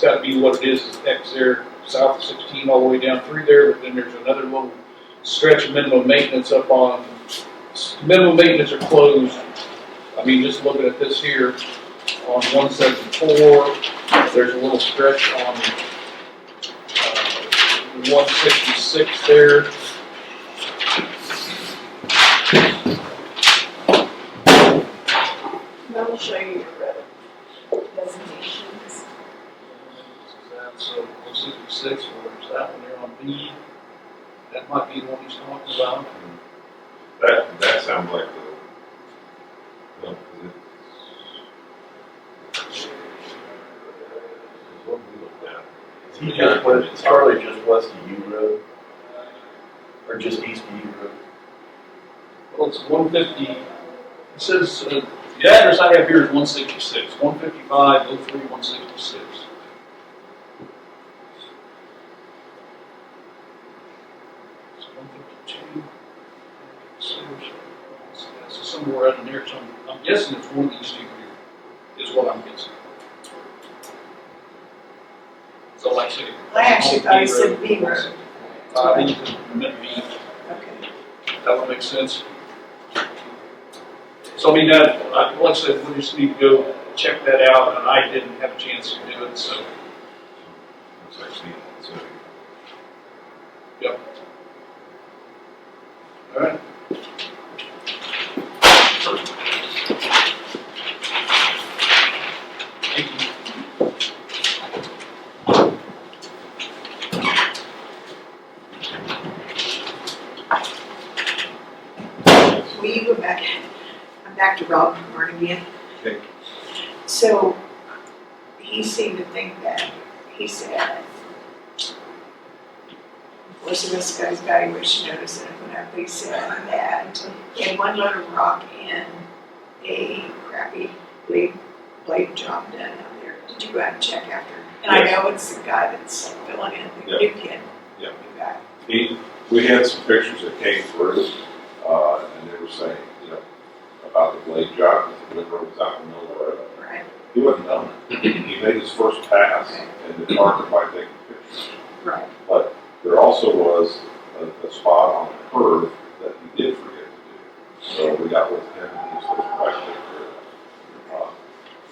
got to be what it is X there, south of 16 all the way down through there. But then there's another little stretch of minimum maintenance up on, minimum maintenance are closed. I mean, just looking at this here on 174, there's a little stretch on 166 there. I'll show you your designations. So 166, where's that one there on B? That might be the one he's talking about. That sounds like the, no, what we looked at. Is he just west, is Charlie just west of U Road? Or just east of U Road? Well, it's 150, it says, the address I have here is 166, 155, 03, 166. It's 152. So somewhere out in there, so I'm guessing it's one of these two here, is what I'm guessing. So like I said. I actually thought he said B road. I think it's meant to be. Okay. That would make sense. So I mean, like I said, we just need to go check that out, and I didn't have a chance to do it, so. Looks like Steve, so. Yep. All right. Thank you. Will you go back? I'm back to Rob again. Okay. So he seemed to think that, he said, most of this guy's valuation notice and whatever, he said that he had one load of rock and a crappy blade job done out there. Did you go out and check after? And I know it's the guy that's filling in, the new kid. Yeah. New guy. We had some pictures that came through, and they were saying, about the blade job, that the windrow was out in the middle of the road. Right. He wasn't done it. He made his first pass, and the target by taking pictures. Right. But there also was a spot on the curve that he did forget to do. So we got with him, and he was supposed to back take care of it.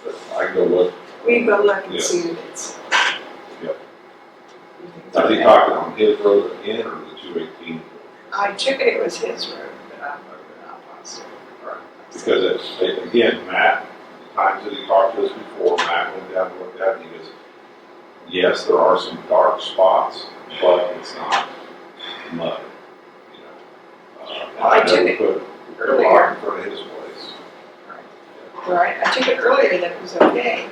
But I can go look. We can go look and Yeah. see if it's. Yep. Are they talking on his road again, or the 218? I took it was his road, but I'm not positive. Because again, Matt, the times that he talked to us before, Matt went down and looked at it, and he goes, yes, there are some dark spots, but it's not mud, I took it put a earlier. rock in front of his place. Right, I took it earlier that it was okay,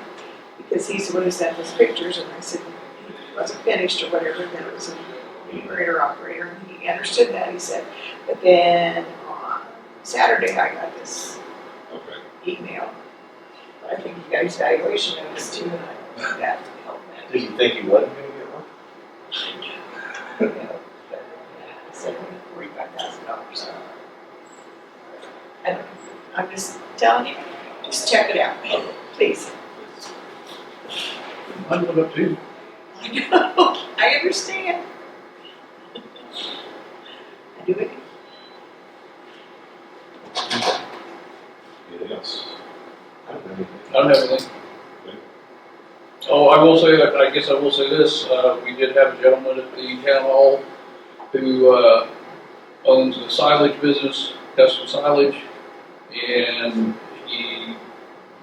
because he's the one who sent us pictures, and I said it wasn't finished or whatever, that it was a numerator operator, and he understood that, he said. But then on Saturday, I got this Okay. email. I think you got his valuation notice too, and I think that helped me. Did you think he wasn't gonna get one? $745,000, so. And I'm just telling you, just check it out, please. I look up too. I know, I understand. I do it. Anything else? I don't have anything. Oh, I will say that, I guess I will say this, we did have a gentleman at the town hall who, owns a silage business, custom silage, and he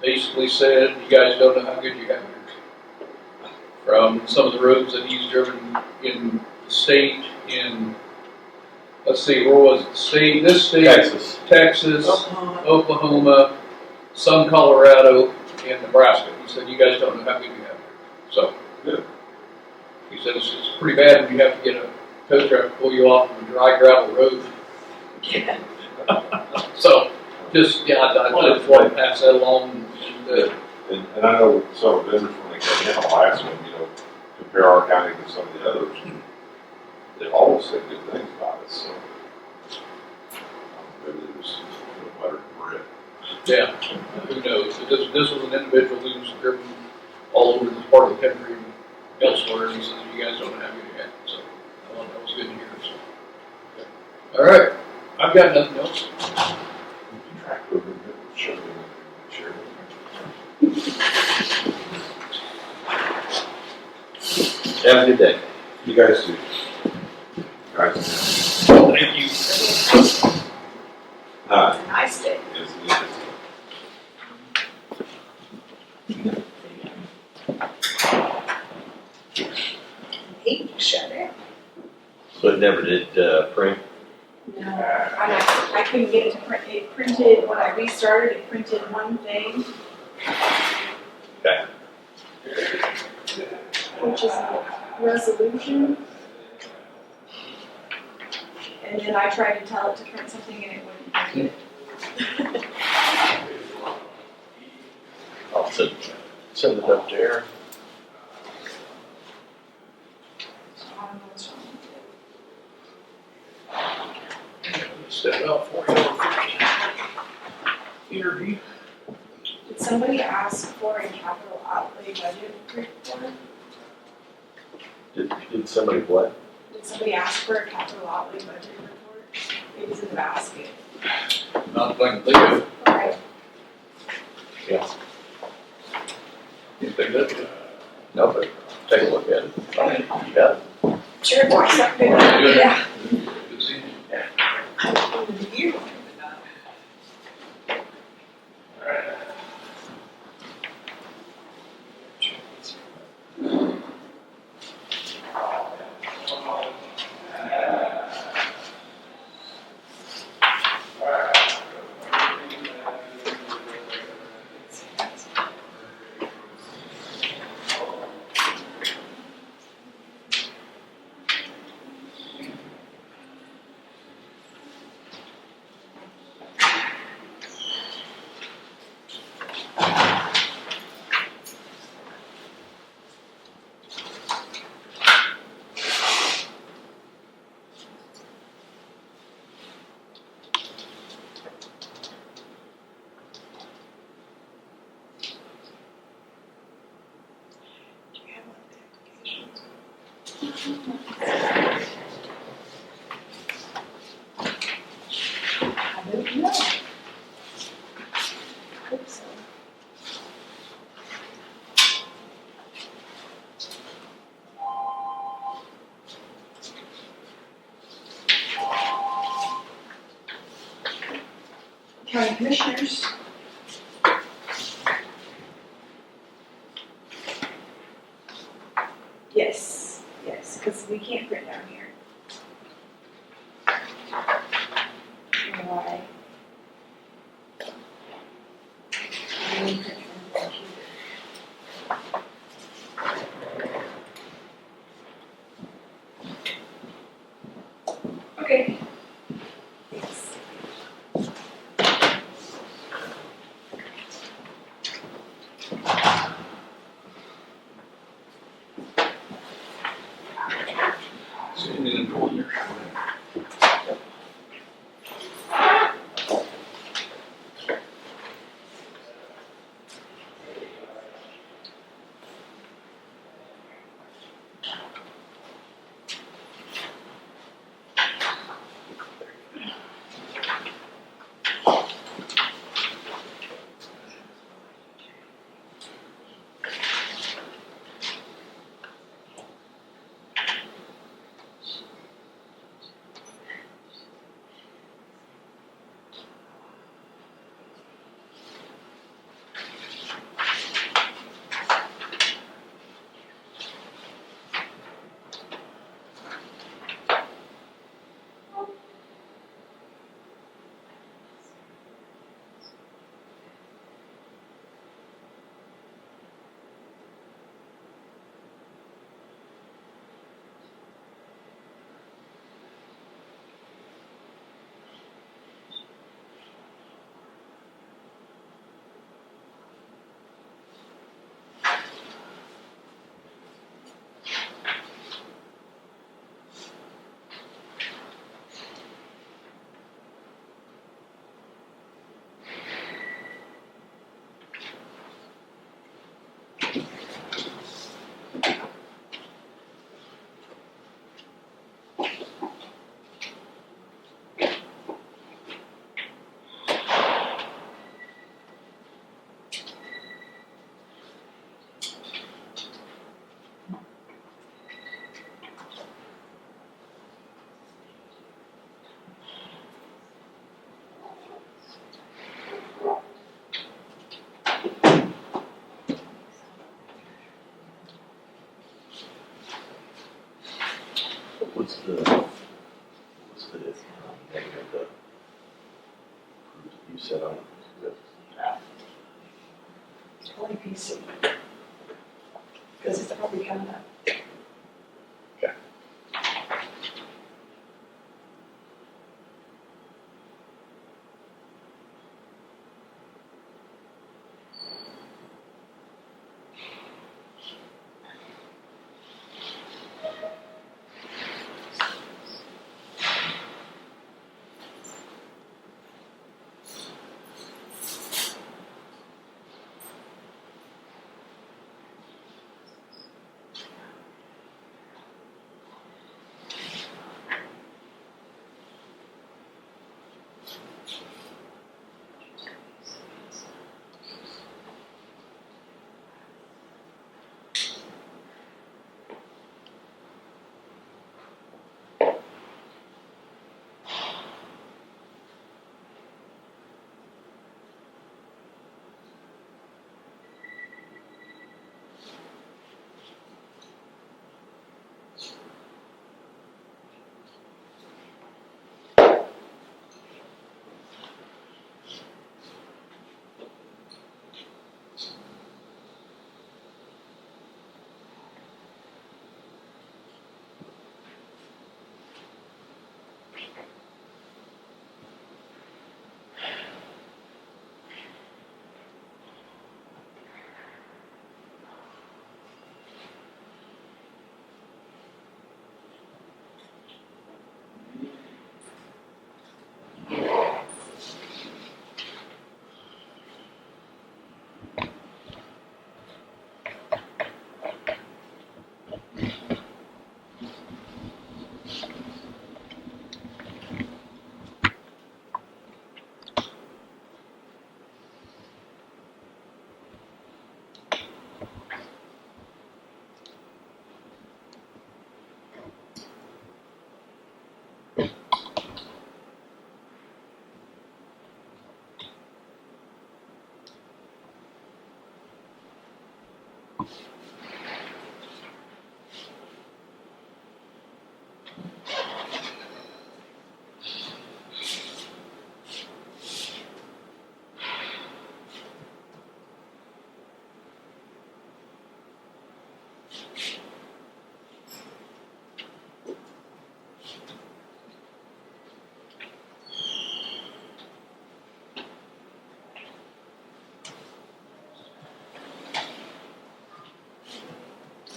basically said, you guys don't know how good you have it. From some of the roads that he's driven in the state, in, let's see, where was it, this state? Texas, Oklahoma, some Colorado, and Nebraska. He said, you guys don't know how good you have it. So, Good. He said, it's pretty bad when you have to get a tow truck to pull you off of a dry gravel road. Yeah. So, just, yeah, I just want to pass that along. And I know some of the vendors, when they came in, I'll ask them, compare our county to some of the others. They always say good things about us, so. Maybe they just feel better than bread. Yeah, who knows? But this was an individual who's driven all over this part of the country and elsewhere, and he says, you guys don't have good yet. So, I thought that was good to hear. So. All right, I've got nothing else. Track over the show them, share Have a good day. You guys do. Guys. Thank you. Hi. Nice day. Yes, Hate to shut down. So it never did, print? No, I couldn't get it to print. It printed, when I restarted, it printed one thing. Okay. Which is a resolution. And then I tried to tell it to print something and it wouldn't print it. I'll send it up there. So I don't know what's wrong with it. Step out for you. Interview. Did somebody ask for a capital outlay budget report? Did somebody what? Did somebody ask for a capital outlay budget report? It was in the basket. Not that I can think of. Alright. Yeah. You think that's good? No, but take a look at it. You got it. Sure, watch that video. Good. Yeah. Good seeing you. I don't know the year. I don't know. I hope so. County Commissioners. Yes, because we can't print down here. Why? What's the name of the group you said on it? It's probably PC. Because it's probably coming up.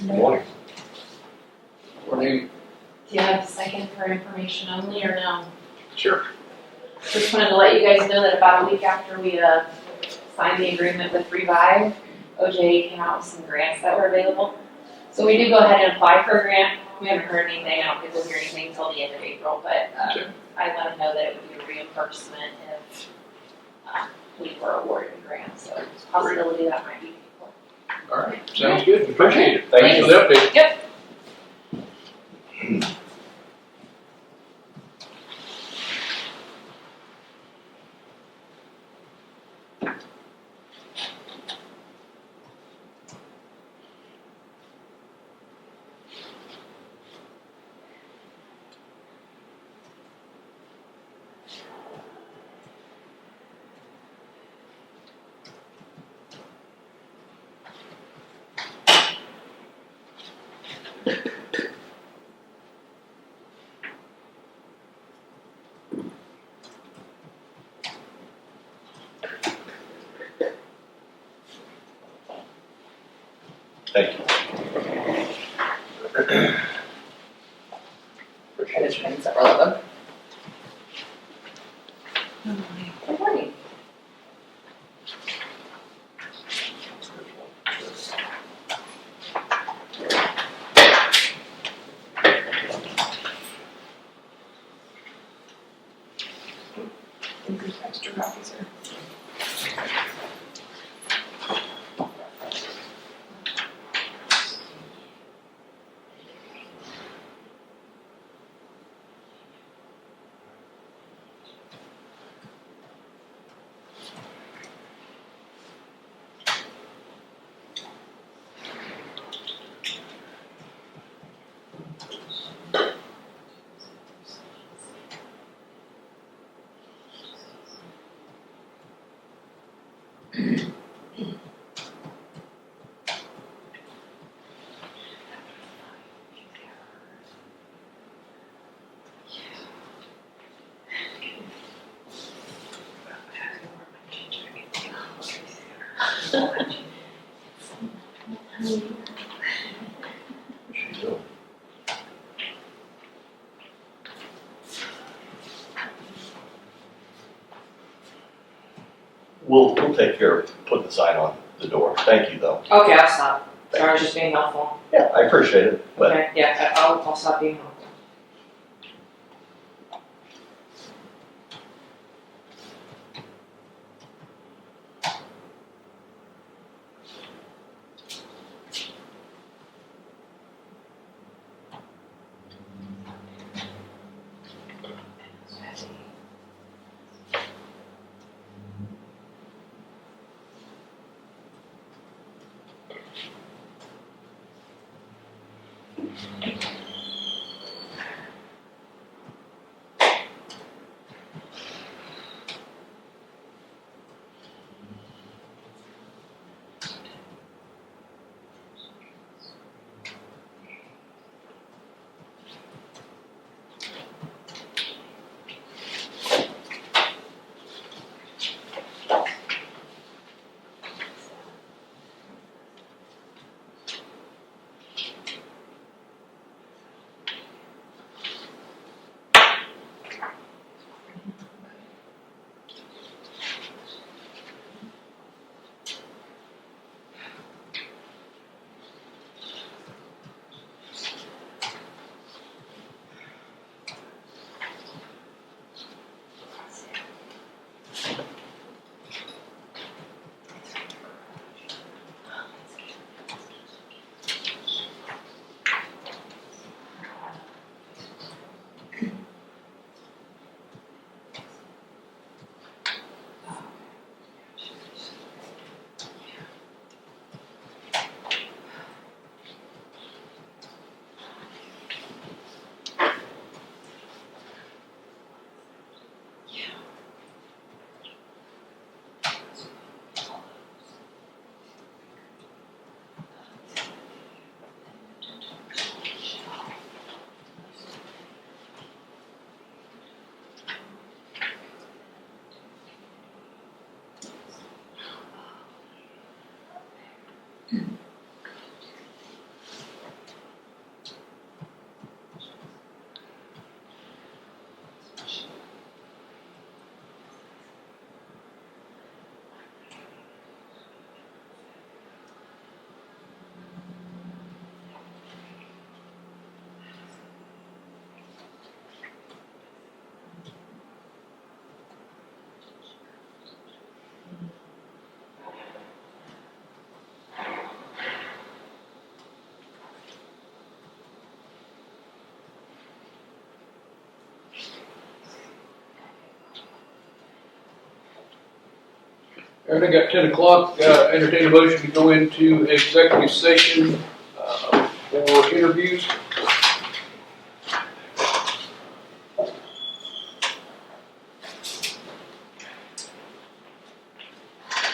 Good morning. Morning. Do you have a second for information only or no? Sure. Just wanted to let you guys know that about a week after we signed the agreement with Revive, OJ came out with some grants that were available. So we did go ahead and apply for a grant. We haven't heard anything. I don't think we'll hear anything until the end of April, but I let them know that it would be a reimbursement if we were awarded a grant. So there's a possibility that might be people. All right, sounds good, appreciate it. Thank Thanks you. for the update. Yep. Thank you. I just trained several of them. Good morning. There's extra copies here. we'll take care of putting the sign on the door. Thank you, though. Okay, I'll stop. Sorry, I was just being helpful. Yeah, I appreciate it, but Okay, yeah, I'll stop being helpful. All right, I got 10 o'clock, entertain a motion to go into executive session for interviews.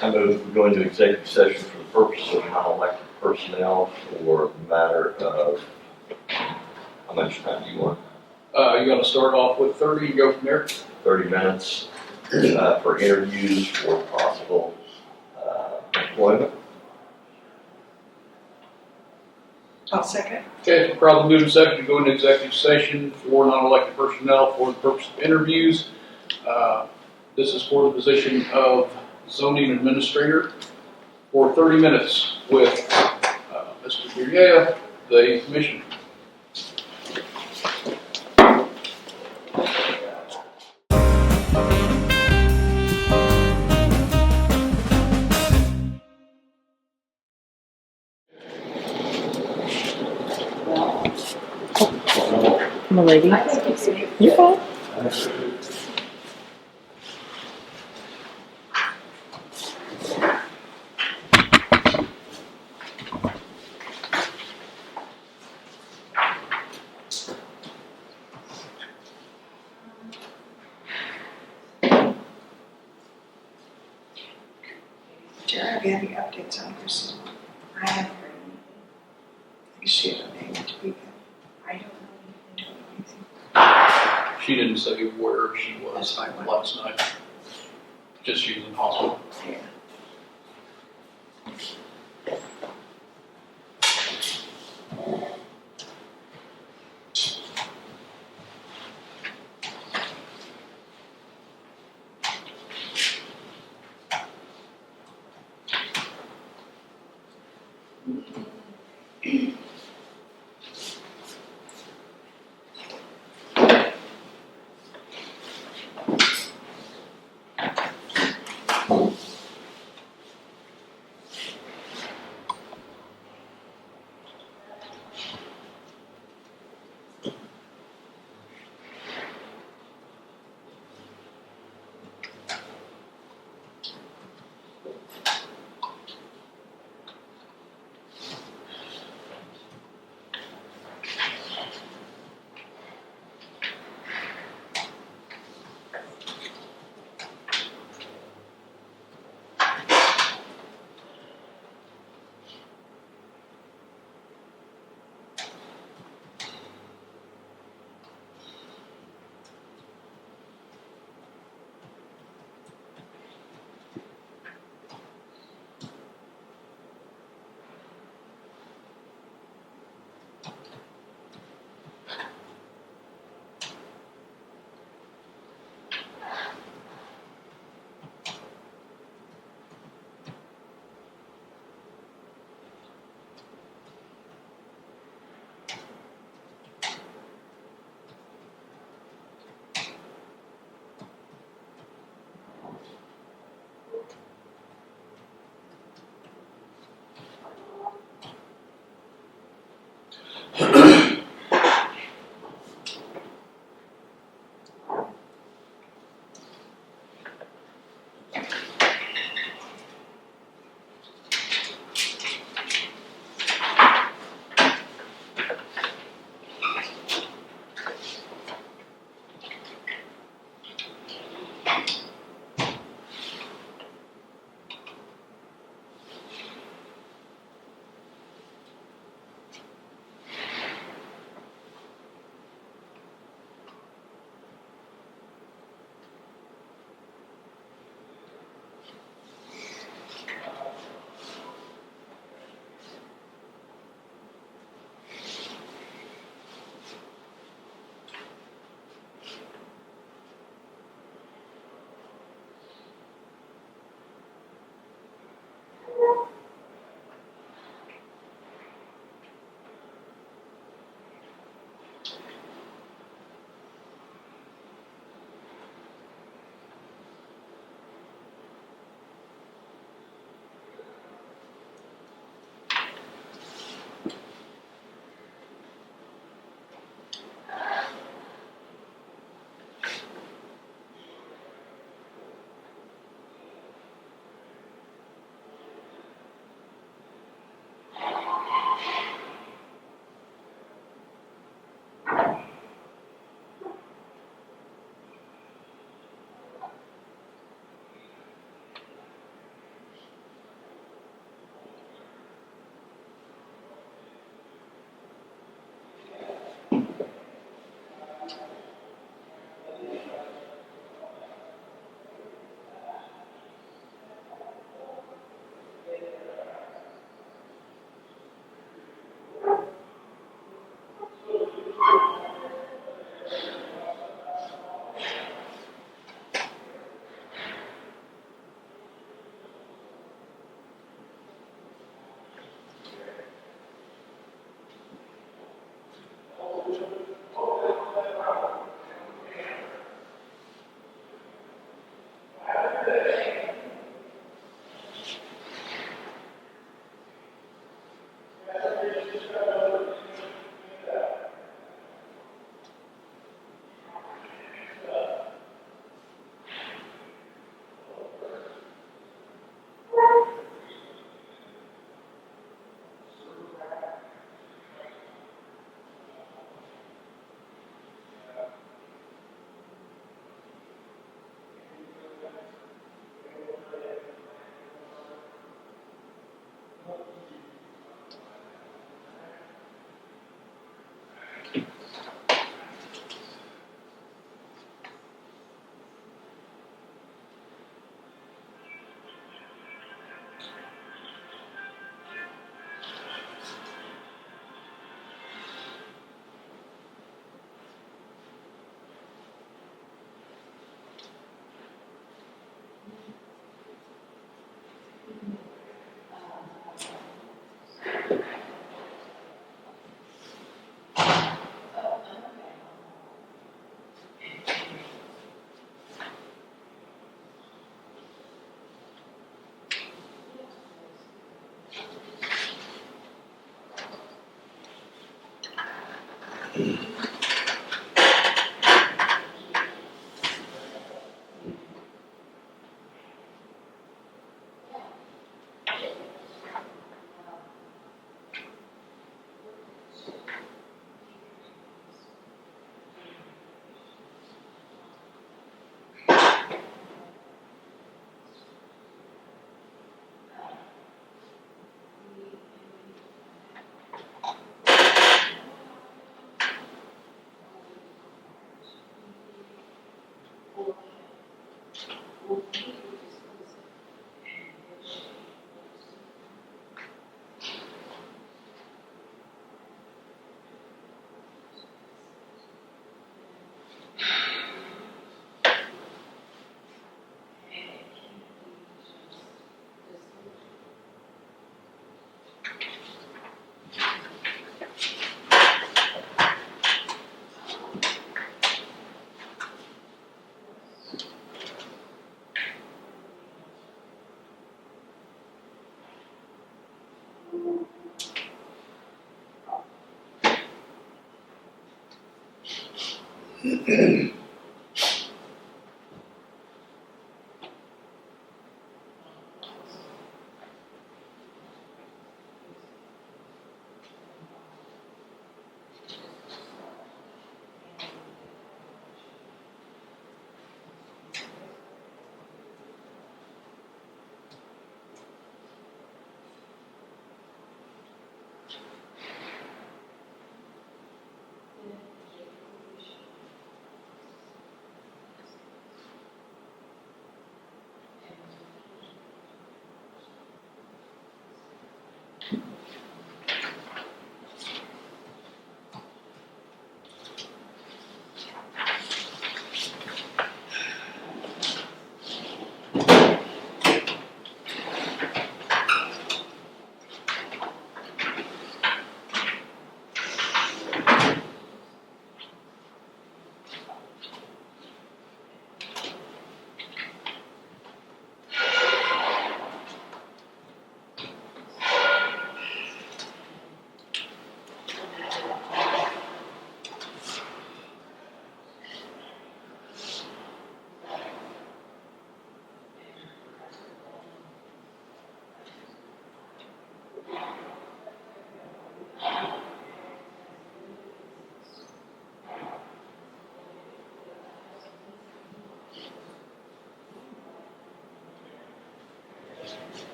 I move we go into executive session for the purpose of non-elected personnel for the matter of, how much time do you want? You're gonna start off with 30 and go from there. 30 minutes for interviews for possible employment. I'll second. Okay, it's probably moving second to go into executive session for non-elected personnel for the purpose of interviews. This is for the position of zoning administrator for 30 minutes with Mr. Gurria, the commissioner. Milady, you're fine. Gerhardt, have you had any updates on Kristen? I haven't heard anything. I guess she had a name to be. I don't know anything. She didn't say where she was That's fine. last night. Just she was in hospital. Yeah.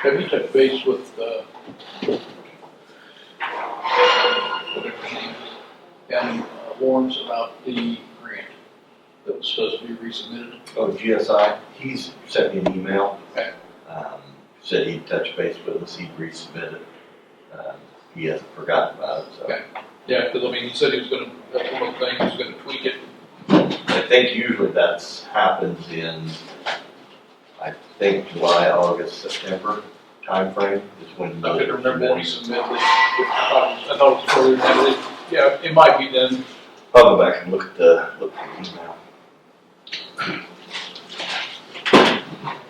Have you touched base with, whatever his name is, County Lawrence about the grant that was supposed to be resubmitted? Oh, GSI, he's sent me an email. Okay. Said he'd touch base with us, he'd resubmit it. He hasn't forgotten about it, so. Okay. Yeah, because I mean, he said he was gonna, that's one of the things, he was gonna tweak it. I think usually that's happens in, I think July, August, September timeframe is when. I couldn't remember when he submitted it. I thought it was earlier than that. Yeah, it might be then. I'll go back and look at the email.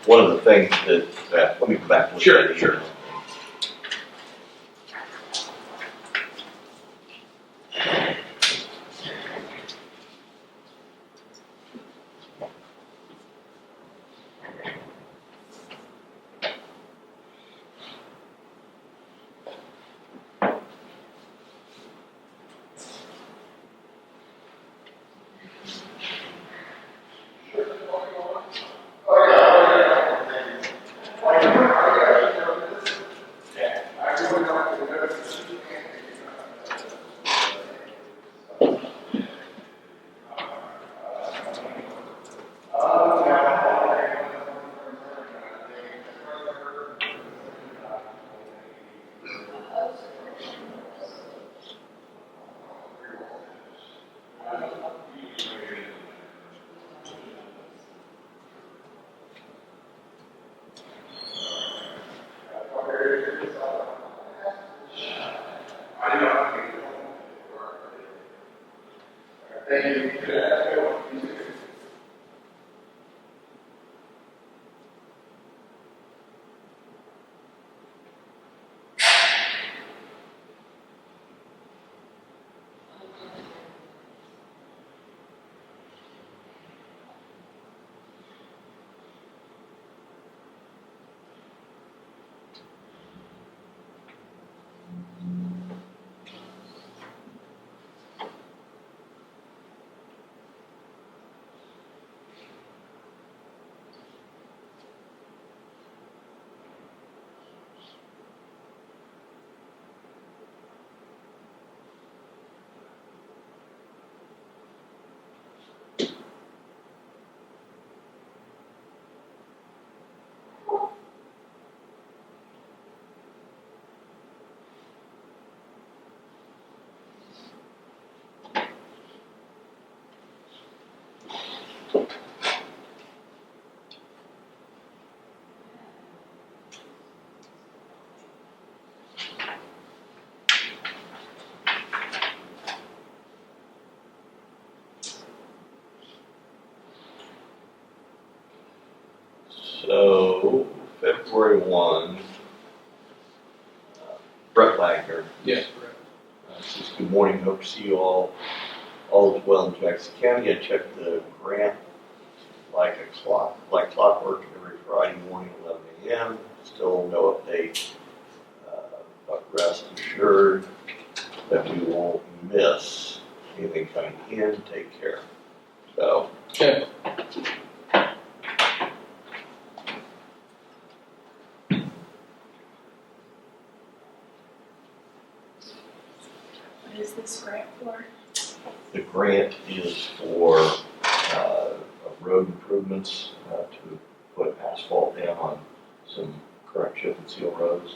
One of the things that, let me go back and look at it. Sure. So, February 1, Brett Wagner. Yes, correct. Says, good morning, hope to see you all is well in Jackson County. I checked the grant like clockwork every Friday morning, 11 a.m. Still no update, but rest assured that we won't miss anything coming in. Take care. So, Okay. What is this grant for? the grant is for road improvements to put asphalt down on some current chip and seal roads.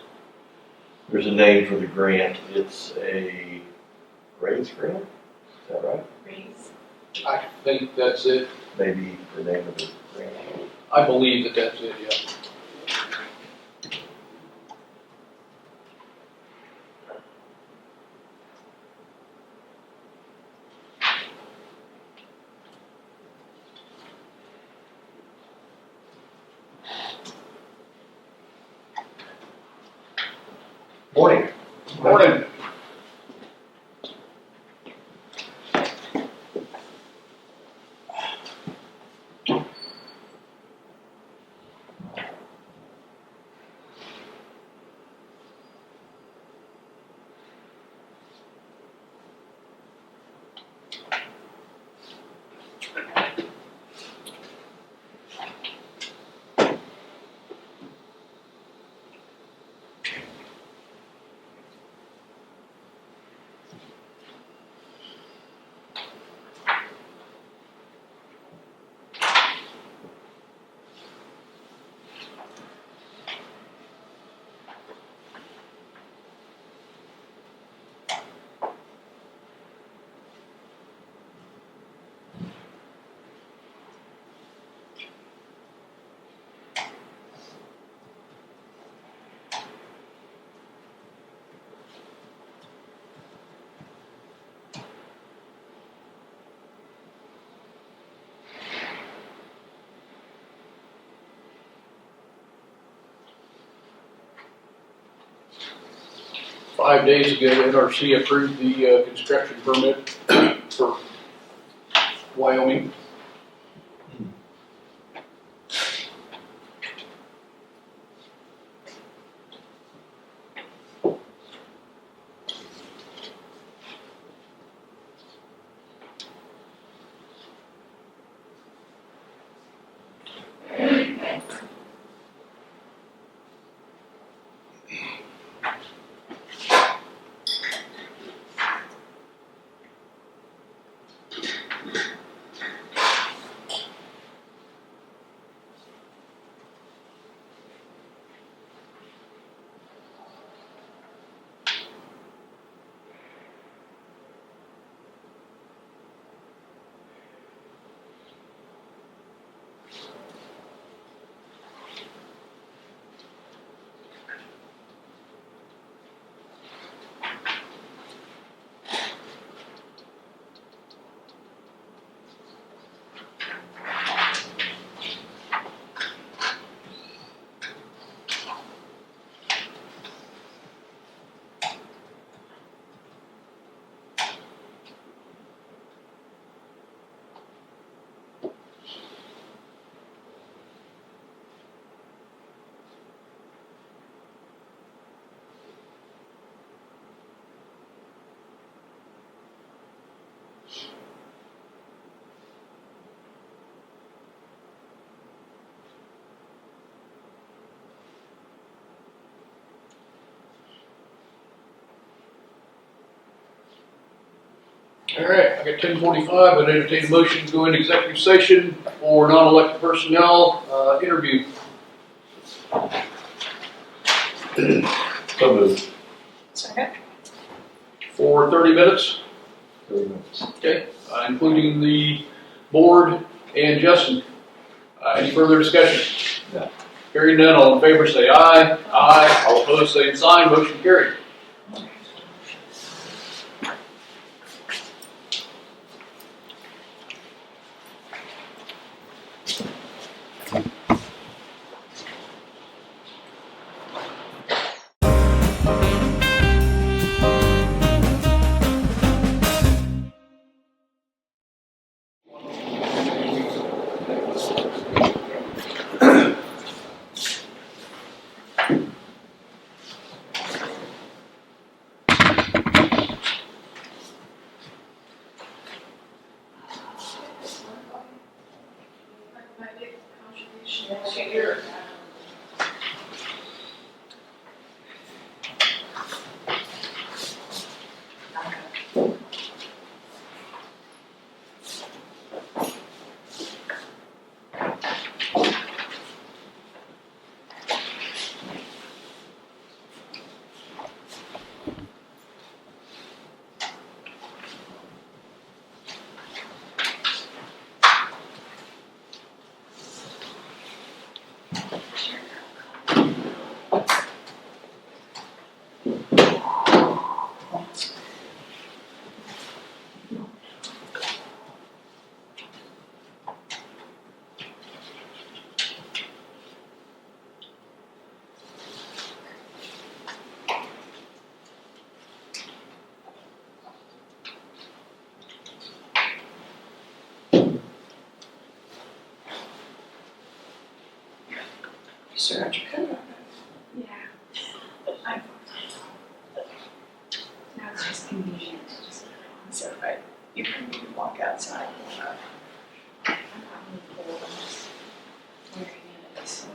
There's a name for the grant. It's a raise grant. Is that right? Raise. I think that's it. Maybe the name of the grant. I believe that that's it, yeah. Morning. Morning. Five days ago, NRC approved the construction permit for Wyoming. All right, I got 10:45, I'd entertain a motion to go into executive session for non-elected personnel, interview. So moved. Second. For 30 minutes, 30 minutes. okay, including the board and Justin. Any further discussion? No. Hearing none, all in favor say aye. Aye. All opposed, same sign, motion carried. Sir, how'd you come? Yeah. Now it's just convenient to just. Is that right? You can walk outside. I'm not really cold, I'm just wearing it, so.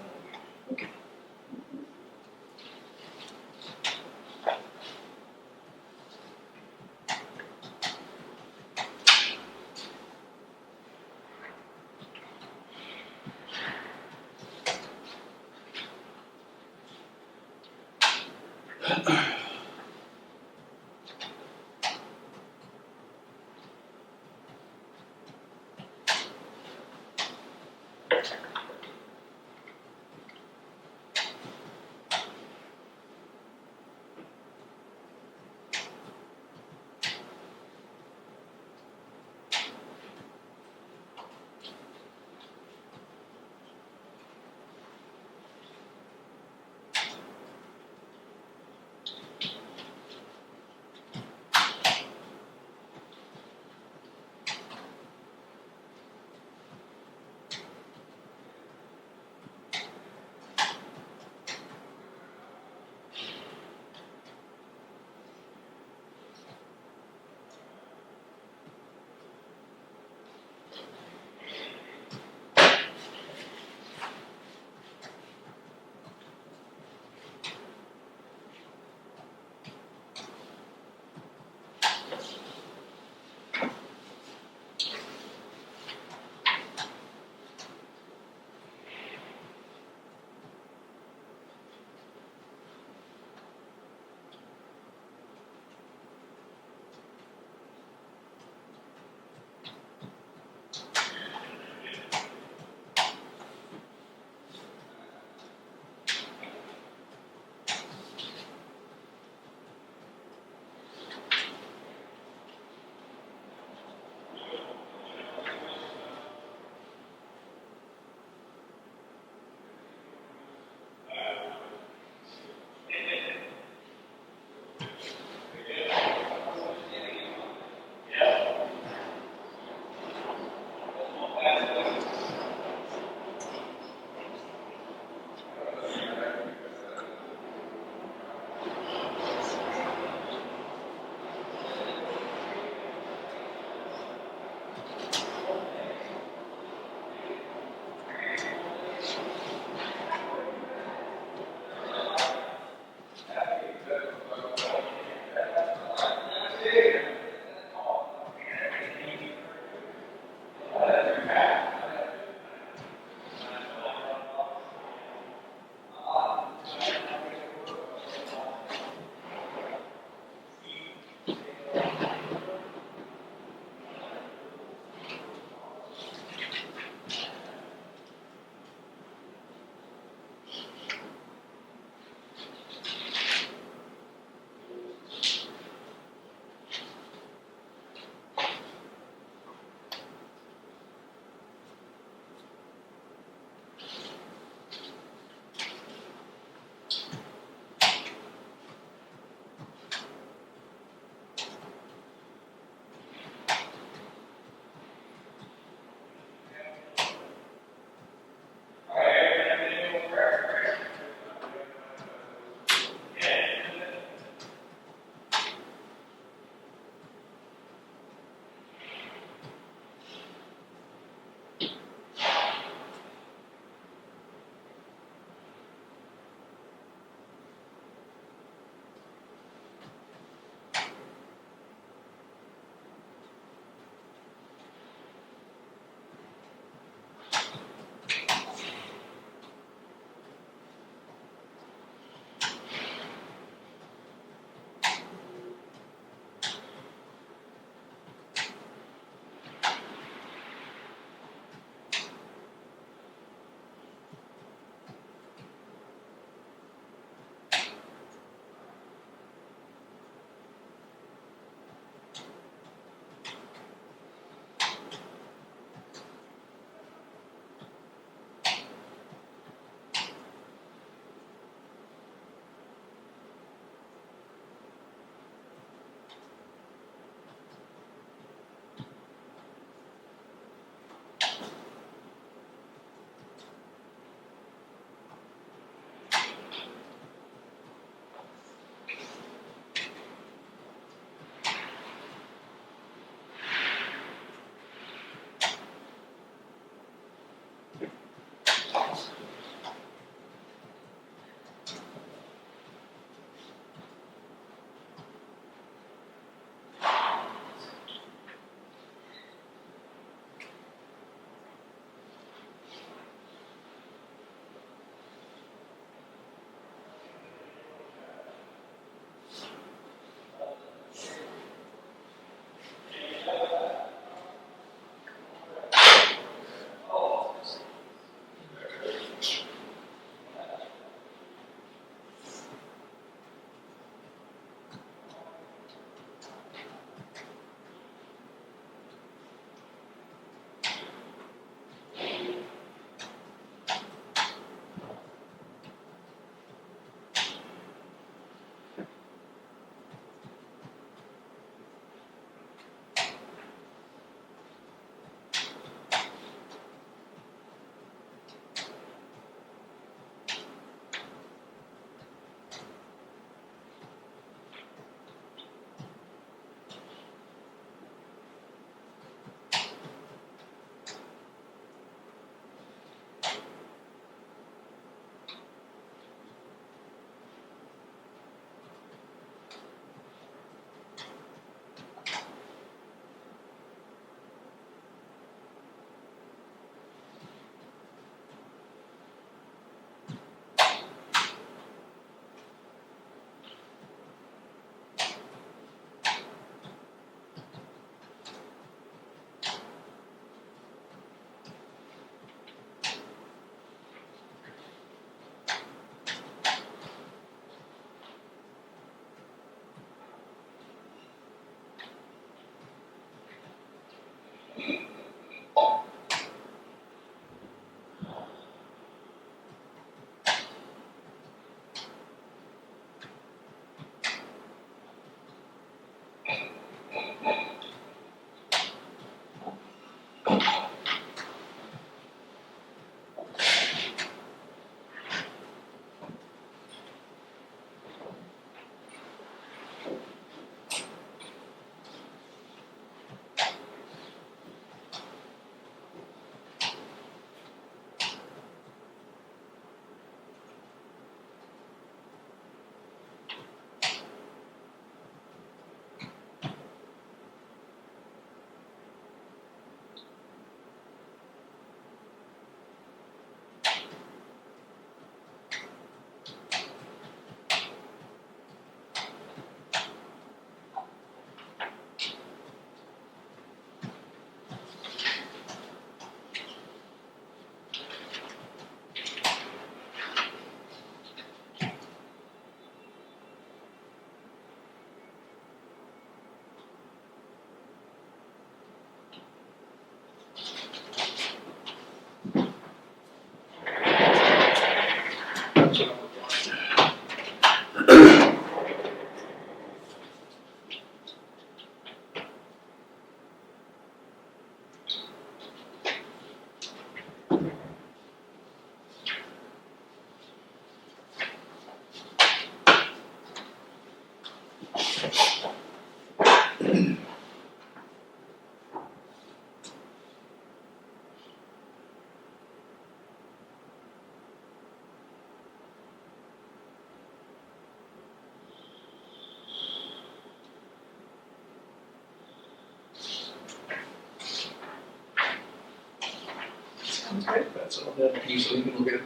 Sounds good. That's all that piece, so you can look at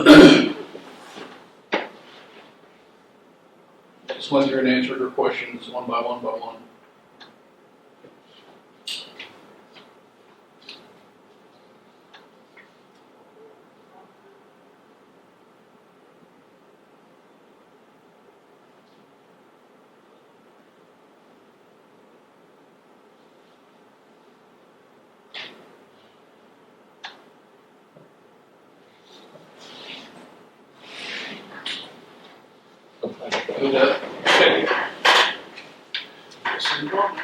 it. Just went through and answered her questions one by one by one. Do that. Okay. Yes, you want.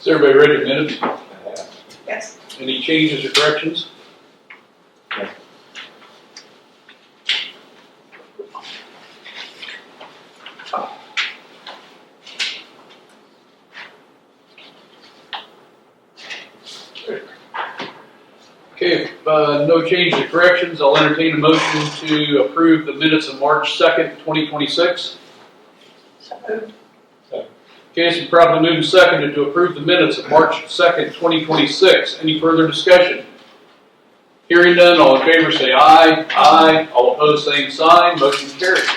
Is everybody ready to minutes? Yes. Any changes or corrections? Okay, if no changes or corrections, I'll entertain a motion to approve the minutes of March 2nd, 2026. So moved. Okay, it's been properly moved and seconded to approve the minutes of March 2nd, 2026. Any further discussion? Hearing none, all in favor say aye. Aye. All opposed, same sign. Motion carries.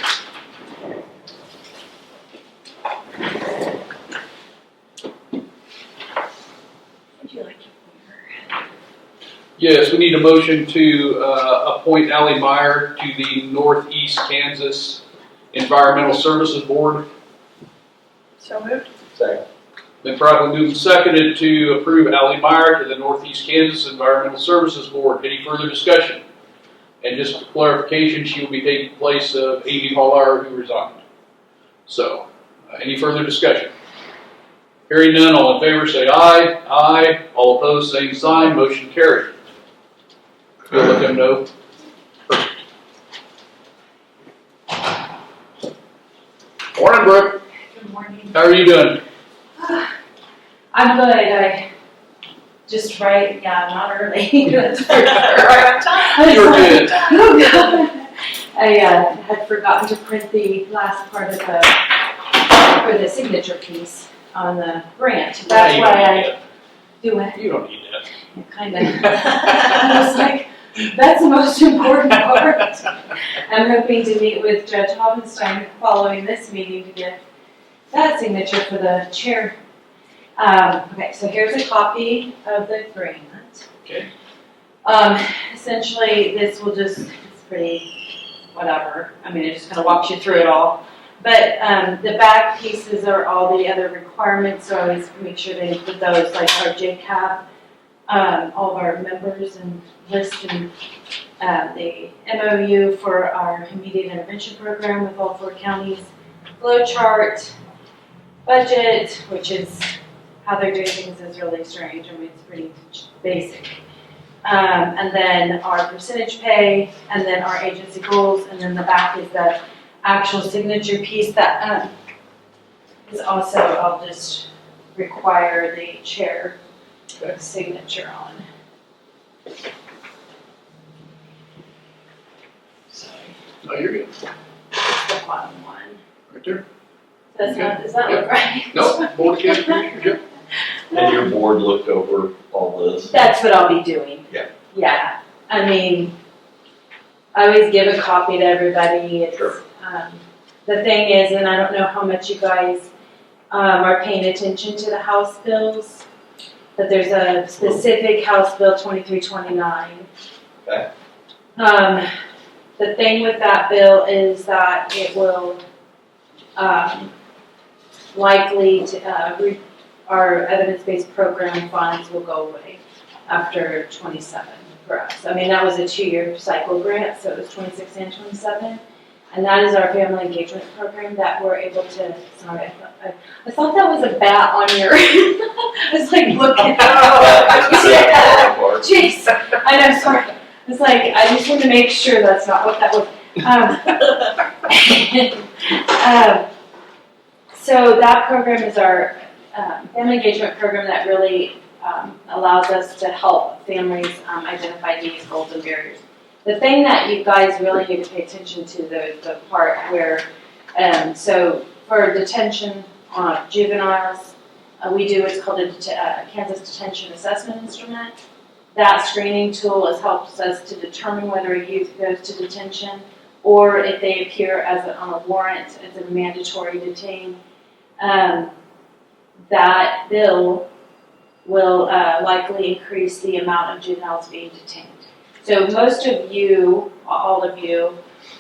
Would you like to? Yes, we need a motion to appoint Ally Meyer to the Northeast Kansas Environmental Services Board. So moved. Second. Been properly moved and seconded to approve Ally Meyer to the Northeast Kansas Environmental Services Board. Any further discussion? And just for clarification, she will be taking the place of Amy Hollauer, who resigned. So, any further discussion? Hearing none, all in favor say aye. Aye. All opposed, same sign. Motion carried. You'll let them know. Perfect. Morning, Brooke. Good morning. How are you doing? I'm good. I just not early. That's for sure. Right on time. You're good. Oh, God. I had forgotten to print the last part of for the signature piece. on the grant. That's You why don't I need do it. that. You don't need that. Kind of. I was like, that's the most important part. I'm hoping to meet with Judge Hobenstein following this meeting to get that signature for the chair. Okay, so here's a copy of the grant. Okay. Essentially, this will just, it's pretty, whatever. I mean, it just kind of walks you through it all. But the back pieces are all the other requirements, so I always make sure to include those, like our JCAP, all of our members and list, and the MOU for our immediate intervention program with all 4 counties, flow chart, budget, which is how they're doing things is really strange. I mean, it's pretty basic. And then our percentage pay, and then our agency goals, and then the back is the actual signature piece that is also, I'll just require the chair signature on. Sorry, No, you're good. it's the bottom one. Right there. Does that look right? No, Board of County Commissioners, yep. And your board looked over all this? That's what I'll be doing. Yeah. Yeah, I mean, I always give a copy to everybody. It's, Sure. the thing is, and I don't know how much you guys are paying attention to the House bills, but there's a specific House Bill 2329. Okay. The thing with that bill is that it will likely to, our evidence-based program funds will go away after 27 for us. I mean, that was a 2-year cycle grant, so it was 26 and 27. And that is our family engagement program that we're able to, sorry, I thought that was a bat on your, I was like, looking. Jeez, I know, sorry. It's like, I just want to make sure that's not what that was. So that program is our family engagement program that really allows us to help families identify needs, goals, and barriers. The thing that you guys really need to pay attention to, the part where, so for detention on juveniles, we do what's called a Kansas Detention Assessment Instrument. That screening tool helps us to determine whether a youth goes to detention or if they appear on a warrant as a mandatory detain. That bill will likely increase the amount of juveniles being detained. So most of you, all of you,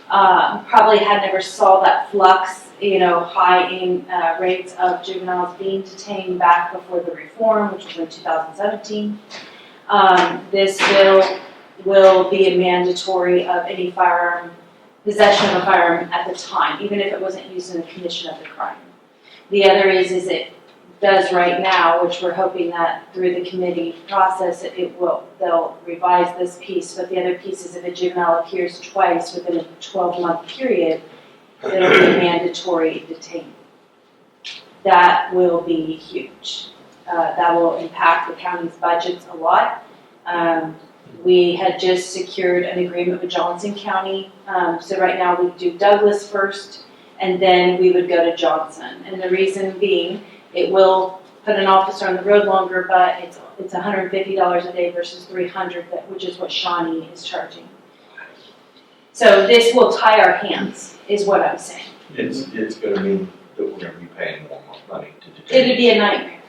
probably had never saw that flux, high in rates of juveniles being detained back before the reform, which was in 2017. This bill will be a mandatory of any firearm, possession of a firearm at the time, even if it wasn't used in the commission of the crime. The other is it does right now, which we're hoping that through the committee process, they'll revise this piece, but the other piece is if a juvenile appears twice within a 12-month period, it'll be mandatory detainment. That will be huge. That will impact the county's budgets a lot. We had just secured an agreement with Johnson County. So right now we do Douglas first, and then we would go to Johnson. And the reason being, it will put an officer on the road longer, but it's $150 a day versus $300, which is what Shawnee is charging. So this will tie our hands, is what I'm saying. It's gonna mean that we're gonna be paying more money to detain. It'd be a nightmare.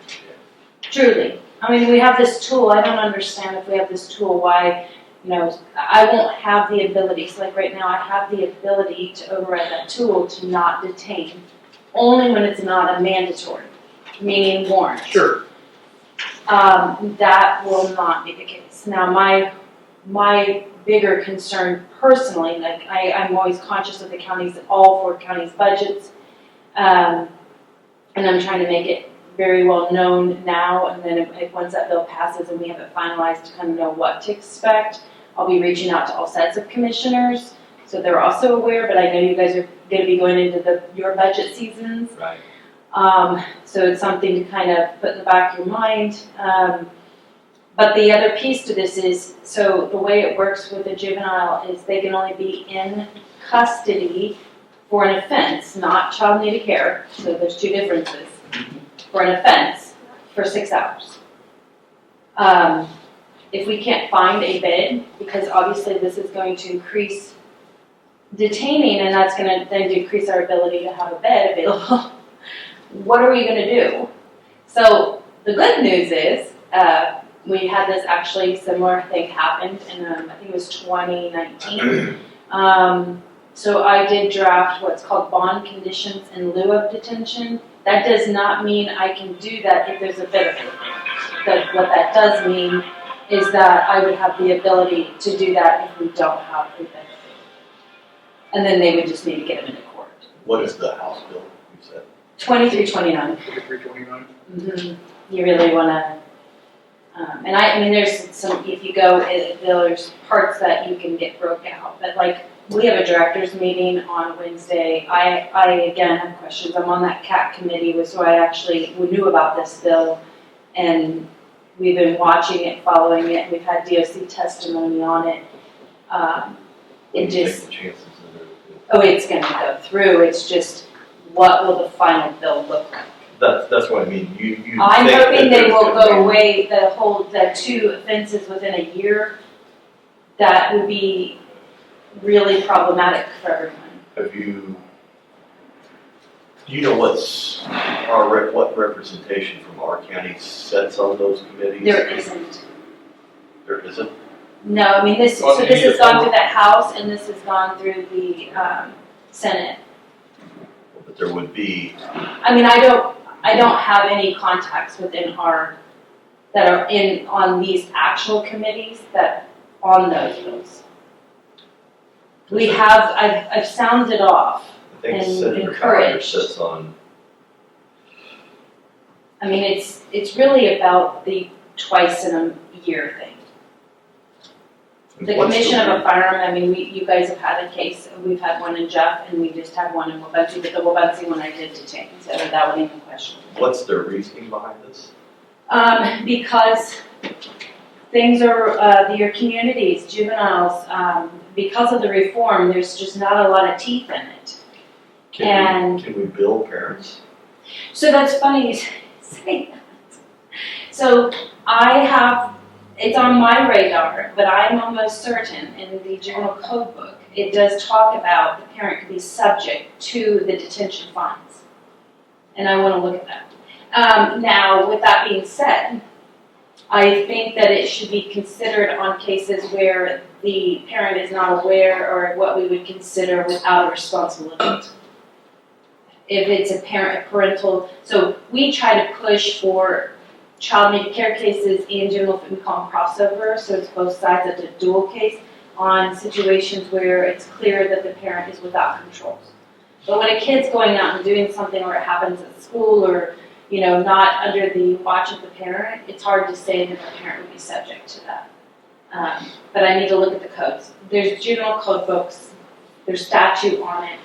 Truly. I mean, we have this tool. I don't understand if we have this tool, why, I won't have the ability. So like right now, I have the ability to override that tool to not detain, only when it's not a mandatory, meaning warrant. Sure. That will not be the case. Now, my bigger concern personally, like I'm always conscious of the counties, all 4 counties' budgets, and I'm trying to make it very well known now, and then if once that bill passes and we have it finalized to kind of know what to expect, I'll be reaching out to all sets of commissioners, so they're also aware, but I know you guys are going to be going into your budget seasons. Right. So it's something to kind of put in the back of your mind. But the other piece to this is, so the way it works with a juvenile is they can only be in custody for an offense, not child needed care, so there's 2 differences. for an offense for 6 hours. If we can't find a bid, because obviously this is going to increase detaining, and that's gonna then decrease our ability to have a bed available, what are we gonna do? So the good news is, we had this actually similar thing happened in, I think it was 2019. So I did draft what's called bond conditions in lieu of detention. That does not mean I can do that if there's a bid available. What that does mean is that I would have the ability to do that if we don't have a bid. And then they would just need to get them into court. What is the House bill, you said? 2329. 2329. Mm-hmm. You really wanna, and I mean, there's some, if you go, there's parts that you can get broken out, but like, we have a director's meeting on Wednesday. I again have questions. I'm on that CAT committee, so I actually knew about this bill, and we've been watching it, following it. We've had DOC testimony on it. It just, The chances that oh, it's gonna go through. It's just, what will the final bill look like? that's what I mean, you I'm think hoping that they there's will gonna go be- away, the 2 offenses within a year. That would be really problematic for everyone. Have you, do you know what representation from our county sets on those committees? There isn't. There isn't? No, I mean, this Well, has you gone through the House and this has gone through the Senate. But there would be, I mean, I don't have any contacts within that are on these actual committees that, on those bills. We have, I've sounded off. I think And Senator Gardner encouraged. sits on, I mean, it's really about the twice in a year thing. The what's Commission of a the- Firearm, I mean, you guys have had a case, we've had one in Jeff, and we just had one in Wabunsee, but the Wabunsee one I did detain, so that wasn't even questioned. what's their reasoning behind this? Because things are, your communities, juveniles, because of the reform, there's just not a lot of teeth in it. Can we bill parents? So that's funny you say that. So it's on my radar, but I'm almost certain in the juvenile code book, it does talk about the parent could be subject to the detention fines. And I want to look at that. Now, with that being said, I think that it should be considered on cases where the parent is not aware or what we would consider without a responsible adult. If it's a parental, so we try to push for child need care cases and juvenile, we call them crossover, so it's both sides of the dual case on situations where it's clear that the parent is without controls. But when a kid's going out and doing something or it happens at school or, not under the watch of the parent, it's hard to say that the parent would be subject to that. But I need to look at the codes. There's juvenile code books, there's statute on it.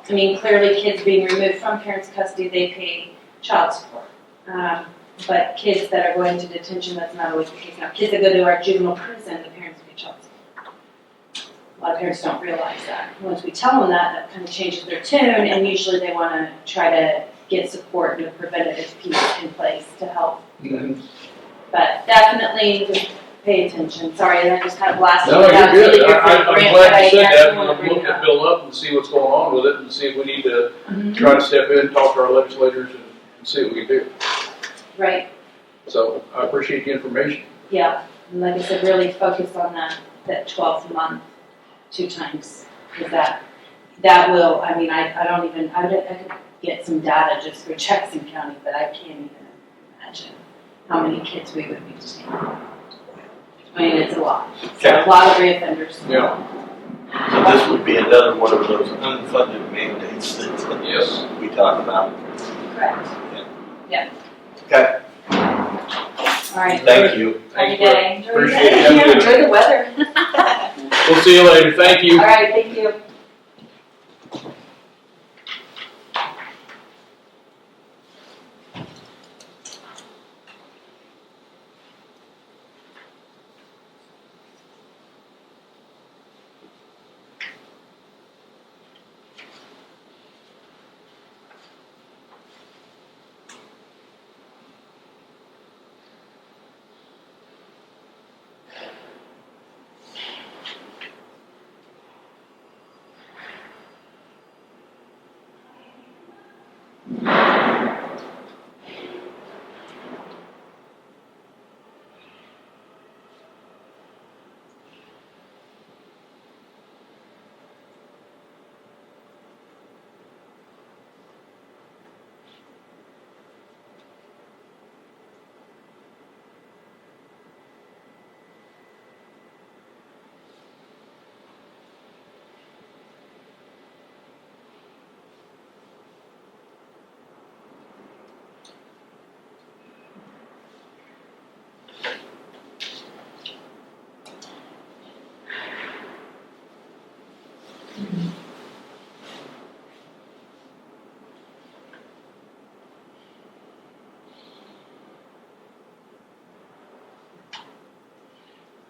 Clearly kids being removed from parents' custody, they pay child support. But kids that are going to detention, that's not always the case. Now, kids that go to our juvenile prison, the parents pay child support. A lot of parents don't realize that. Once we tell them that, that kind of changes their tune, and usually they want to try to get support and a preventative piece in place to help. Mm-hmm. But definitely just pay attention. Sorry, I just kind of blasted No, it out. you're Really good. good for the I'm grant, glad but you I said actually that. wanna I'm bring looking it to up. build up and see what's going on with it and see if we need to Mhm. try to step in, talk to our legislators and see what we can do. Right, So I appreciate the information. yeah. And like I said, really focus on that 12th month 2 times. Because that will, I could get some data just for Jackson County, but I can't even imagine how many kids we would be detaining. I mean, it's a lot. So a lot of reoffenders. Yeah. So this would be another one of those unfunded mandates that Yes. we talk about. Correct. Okay, All right. thank you. Have a Thanks, good day. Enjoy your Appreciate it. day. Have a good Enjoy the weather. We'll see you later. Thank you. All right, thank you.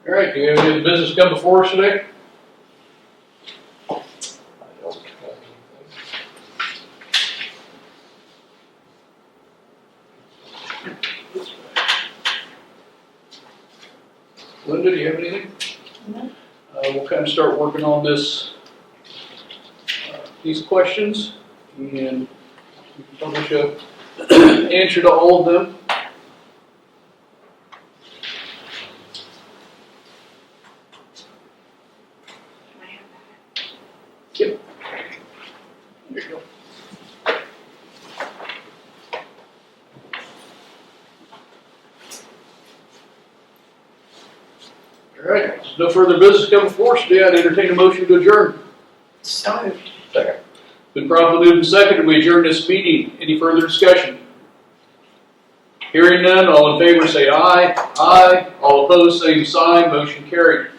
All right, do you have any business come before us today? I don't have Linda, do you have anything? No. We'll kind of start working on this, these questions, and we can publish a answer to all of them. Yep. There you go. All right, there's no further business coming before us today. I'd entertain a motion to adjourn. So moved. Second. Been properly moved and seconded. We adjourn this meeting. Any further discussion? Hearing none, all in favor say aye. Aye. All opposed, same sign. Motion carried.